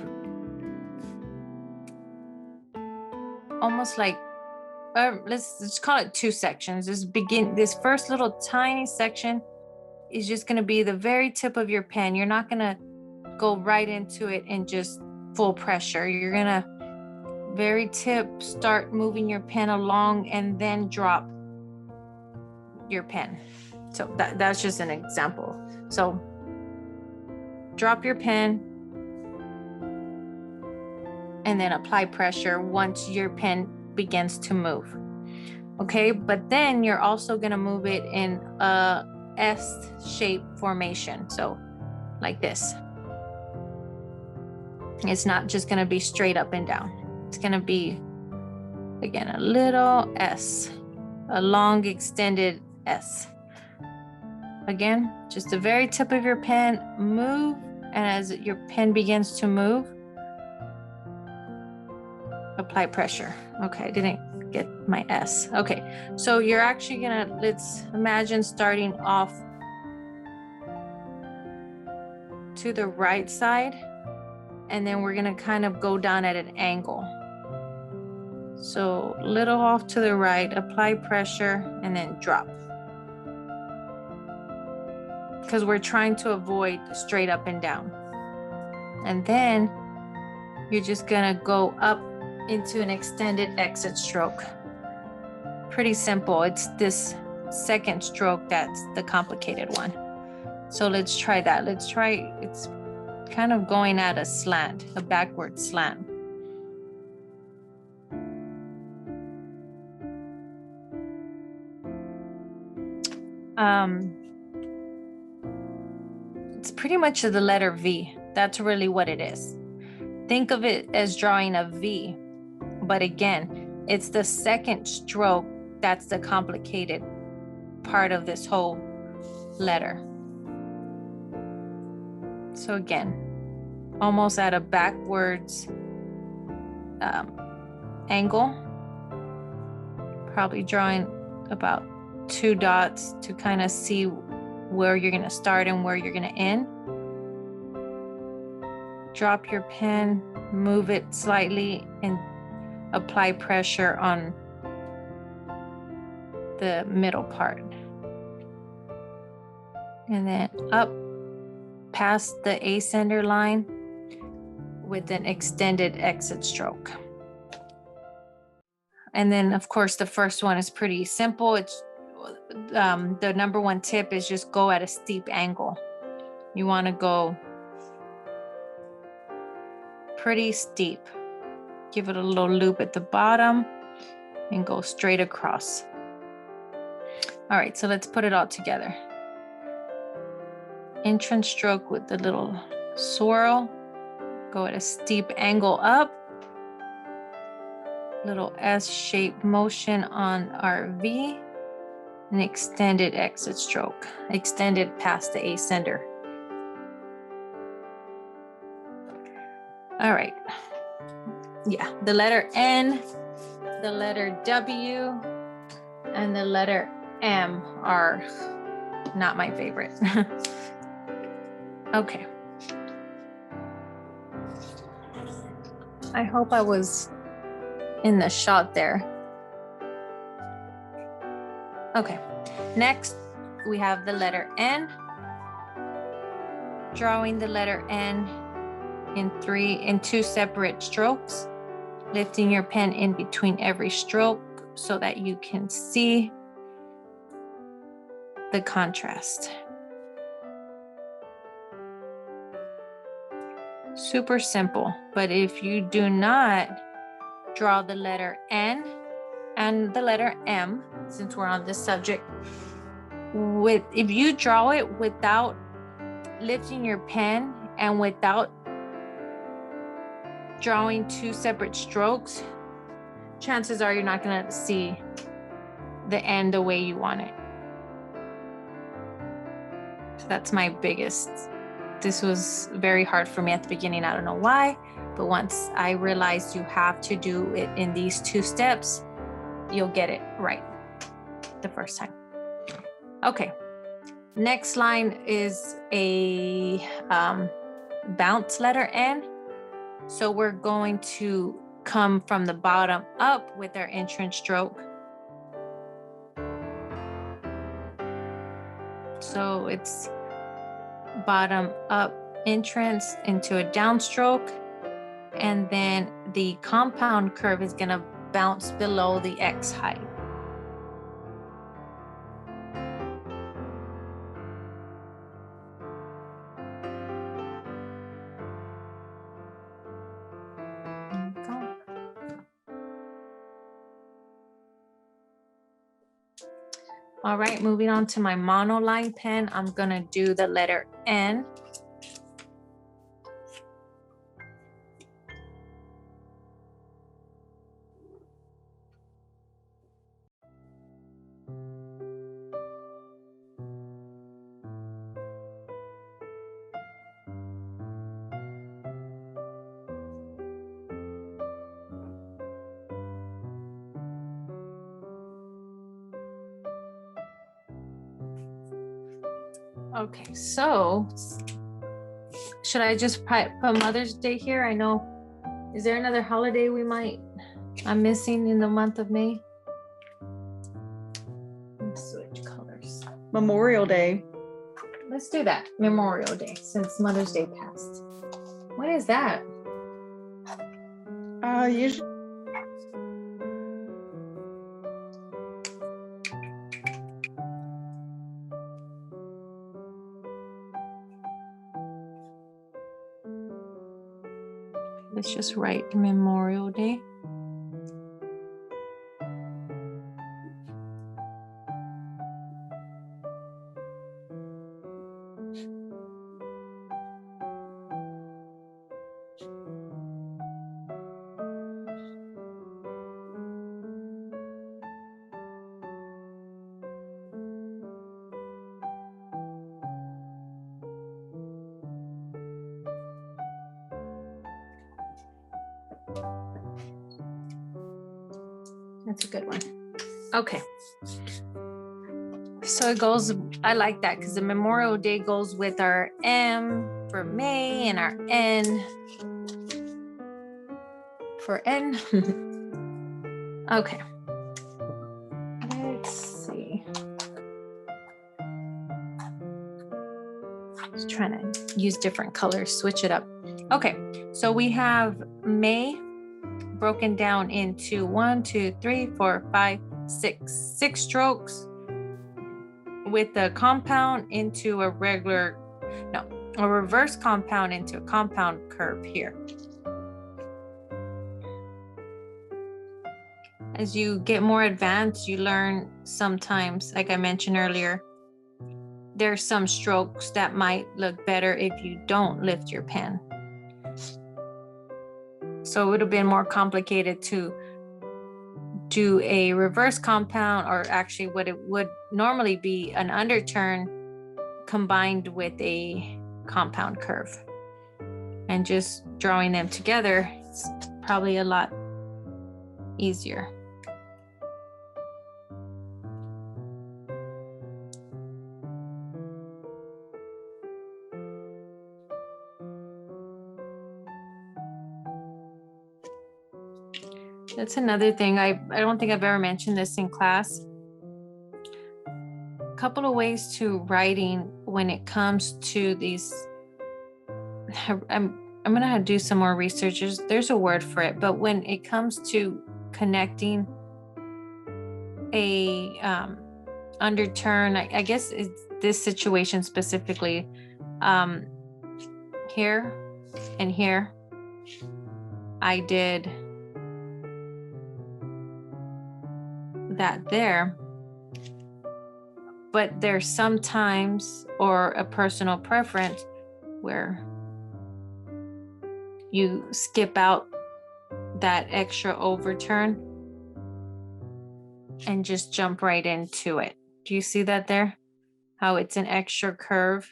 almost like, let's call it 2 sections. This first little tiny section is just gonna be the very tip of your pen. You're not gonna go right into it and just full pressure. You're gonna very tip, start moving your pen along and then drop your pen. So that's just an example. So drop your pen and then apply pressure once your pen begins to move. Okay, but then you're also going to move it in a S-shape formation. So like this. It's not just going to be straight up and down. It's going to be, again, a little S, a long extended S. Again, just the very tip of your pen, move, and as your pen begins to move, apply pressure. Okay, I didn't get my S. Okay, so you're actually gonna, let's imagine starting off to the right side, and then we're gonna kind of go down at an angle. So little off to the right, apply pressure, and then drop. Because we're trying to avoid straight up and down. And then you're just gonna go up into an extended exit stroke. Pretty simple. It's this second stroke that's the complicated one. So let's try that. Let's try, it's kind of going at a slant, a backward slant. It's pretty much the letter V. That's really what it is. Think of it as drawing a V, but again, it's the second stroke that's the complicated part of this whole letter. So again, almost at a backwards angle, probably drawing about 2 dots to kind of see where you're going to start and where you're going to end. Drop your pen, move it slightly, and apply pressure on the middle part. And then up past the ascender line with an extended exit stroke. And then, of course, the first one is pretty simple. It's the number 1 tip is just go at a steep angle. You want to go pretty steep. Give it a little loop at the bottom and go straight across. All right, so let's put it all together. Entrance stroke with the little swirl. Go at a steep angle up. Little S-shaped motion on our V. An extended exit stroke, extended past the ascender. All right. Yeah, the letter N, the letter W, and the letter M are not my favorite. Okay. I hope I was in the shot there. Okay, next we have the letter N. Drawing the letter N in two separate strokes, lifting your pen in between every stroke so that you can see the contrast. Super simple, but if you do not draw the letter N and the letter M, since we're on this subject, if you draw it without lifting your pen and without drawing two separate strokes, chances are you're not going to see the end the way you want it. So that's my biggest. This was very hard for me at the beginning. I don't know why, but once I realized you have to do it in these two steps, you'll get it right the first time. Okay, next line is a bounce letter N. So we're going to come from the bottom up with our entrance stroke. So it's bottom up entrance into a downstroke, and then the compound curve is going to bounce below the X height. All right, moving on to my monoline pen, I'm gonna do the letter N. Okay, so should I just put Mother's Day here? I know, is there another holiday I'm missing in the month of May? Let's switch colors. Memorial Day. Let's do that, Memorial Day, since Mother's Day passed. What is that? Usually. Let's just write Memorial Day. That's a good one. Okay. So it goes, I like that because the Memorial Day goes with our M for May and our N for N. Okay. Let's see. Just trying to use different colors, switch it up. Okay, so we have May broken down into 1, 2, 3, 4, 5, 6 strokes with the compound into a reverse compound into a compound curve here. As you get more advanced, you learn sometimes, like I mentioned earlier, there's some strokes that might look better if you don't lift your pen. So it would have been more complicated to do a reverse compound, or actually what it would normally be an underturn combined with a compound curve. And just drawing them together is probably a lot easier. That's another thing. I don't think I've ever mentioned this in class, couple of ways to writing when it comes to these. I'm gonna do some more research. There's a word for it, but when it comes to connecting a underturn, I guess it's this situation specifically, here and here, I did that there, but there's sometimes, or a personal preference, where you skip out that extra overturn and just jump right into it. Do you see that there? How it's an extra curve?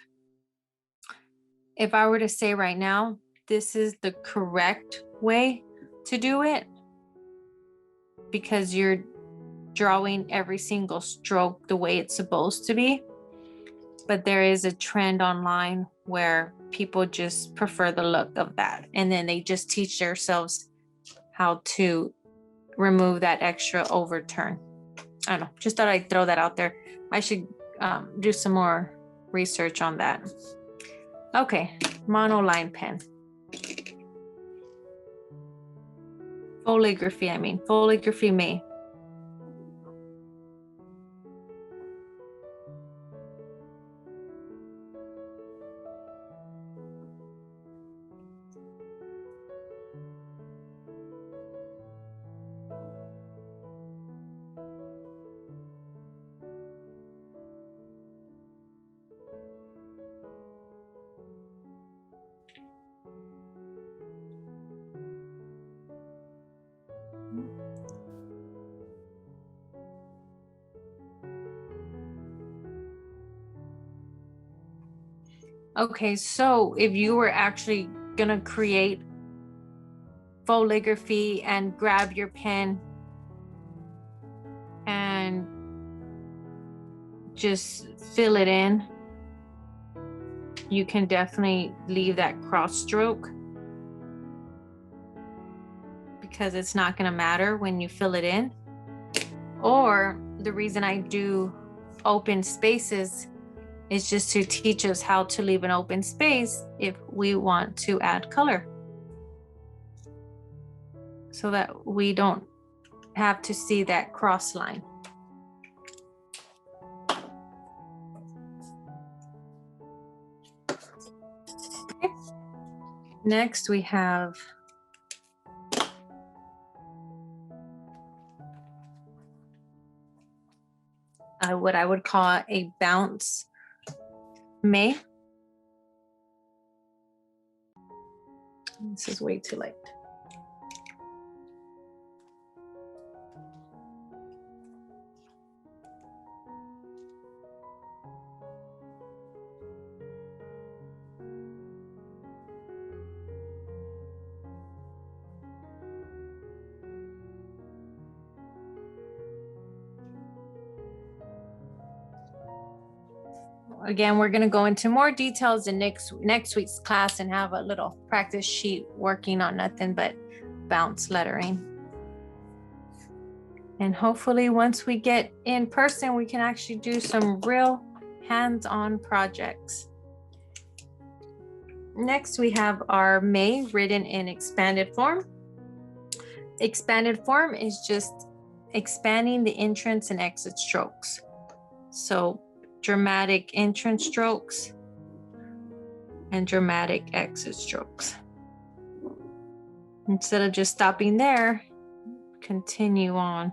If I were to say right now, this is the correct way to do it, because you're drawing every single stroke the way it's supposed to be. But there is a trend online where people just prefer the look of that, and then they just teach themselves how to remove that extra overturn. I don't know, just thought I'd throw that out there. I should do some more research on that. Okay, monoline pen. Foligraphy May. Okay, so if you were actually gonna create foligraphy and grab your pen and just fill it in, you can definitely leave that cross stroke, because it's not gonna matter when you fill it in. Or the reason I do open spaces is just to teach us how to leave an open space if we want to add color, so that we don't have to see that cross line. Okay. Next we have what I would call a bounce May. This is way too light. Again, we're going to go into more details in next week's class and have a little practice sheet working on nothing but bounce lettering. And hopefully once we get in person, we can actually do some real hands-on projects. Next, we have our May written in expanded form. Expanded form is just expanding the entrance and exit strokes. So dramatic entrance strokes and dramatic exit strokes. Instead of just stopping there, continue on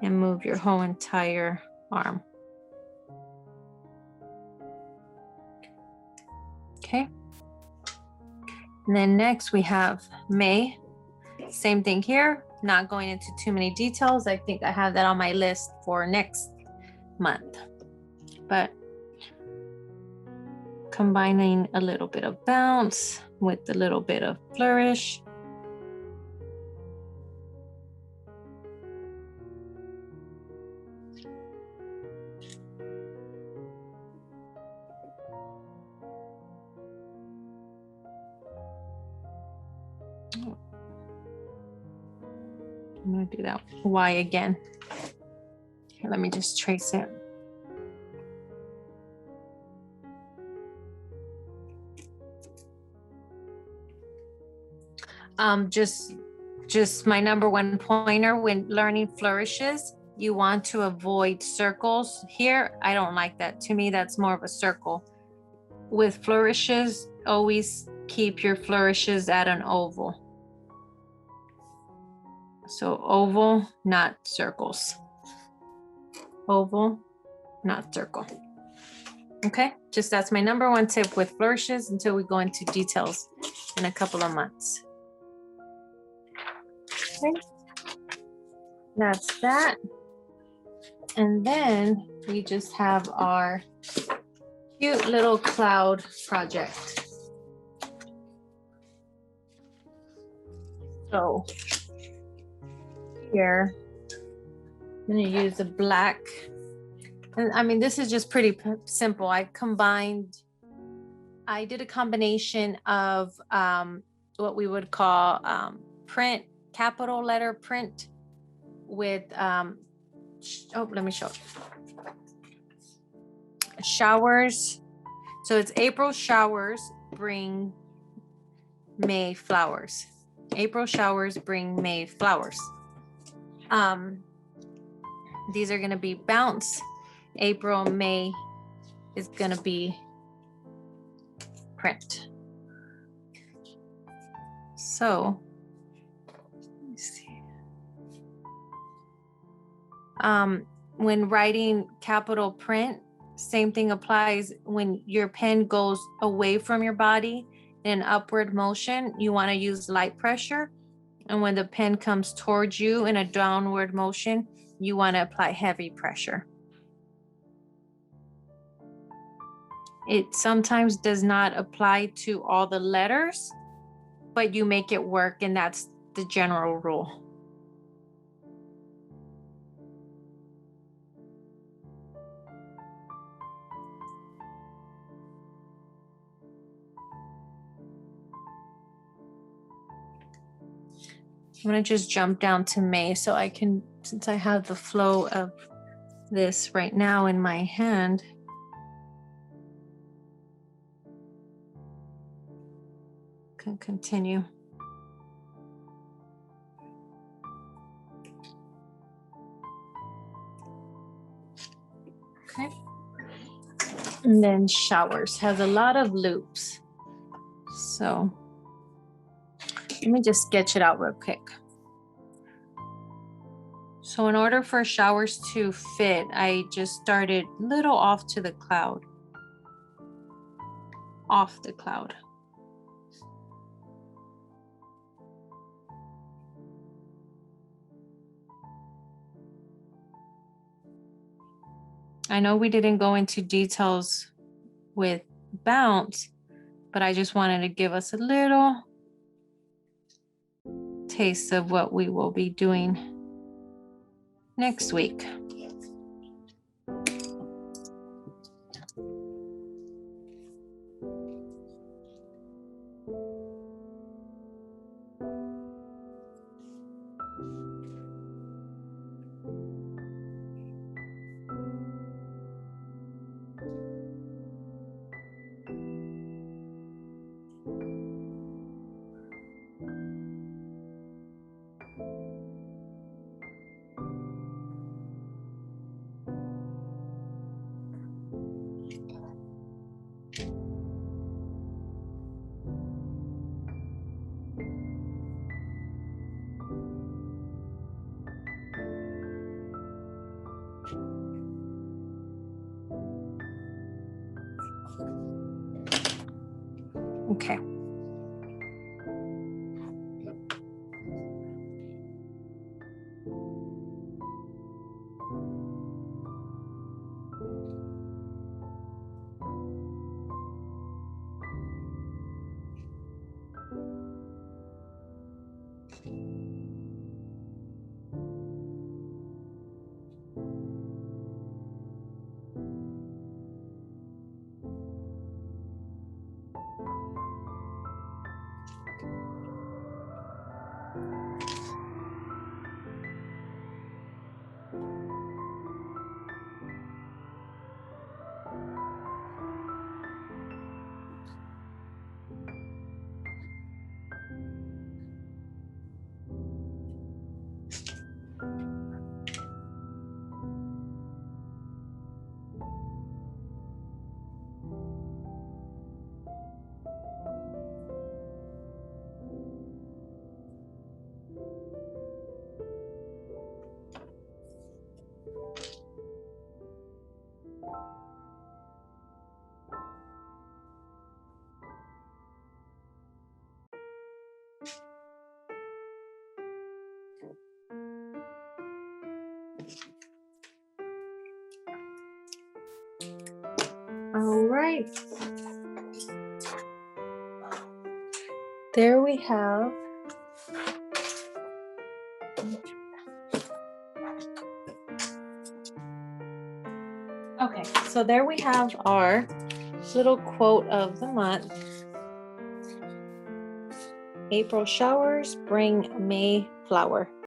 and move your whole entire arm. Okay. And then next we have May. Same thing here, not going into too many details. I think I have that on my list for next month. But combining a little bit of bounce with a little bit of flourish. I'm going to do that Y again. Here, let me just trace it. Just my number one pointer when learning flourishes, you want to avoid circles here. I don't like that. To me, that's more of a circle. With flourishes, always keep your flourishes at an oval. So oval, not circles. Oval, not circle. Okay, just that's my number one tip with flourishes until we go into details in a couple of months. Okay, that's that. And then we just have our cute little cloud project. So here, I'm gonna use a black, and I mean, this is just pretty simple. I did a combination of what we would call print, capital letter print with, let me show you. Showers. So it's April showers bring May flowers. April showers bring May flowers. These are gonna be bounce. April, May is gonna be print. So, let me see. When writing capital print, same thing applies. When your pen goes away from your body in upward motion, you want to use light pressure. And when the pen comes towards you in a downward motion, you want to apply heavy pressure. It sometimes does not apply to all the letters, but you make it work, and that's the general rule. I'm gonna just jump down to May so I can, since I have the flow of this right now in my hand. Can continue. Okay. And then showers has a lot of loops. So let me just sketch it out real quick. So in order for showers to fit, I just started little off to the cloud. Off the cloud. I know we didn't go into details with bounce, but I just wanted to give us a little taste of what we will be doing next week. Okay. All right. There we have okay, so there we have our little quote of the month. April showers bring May flower.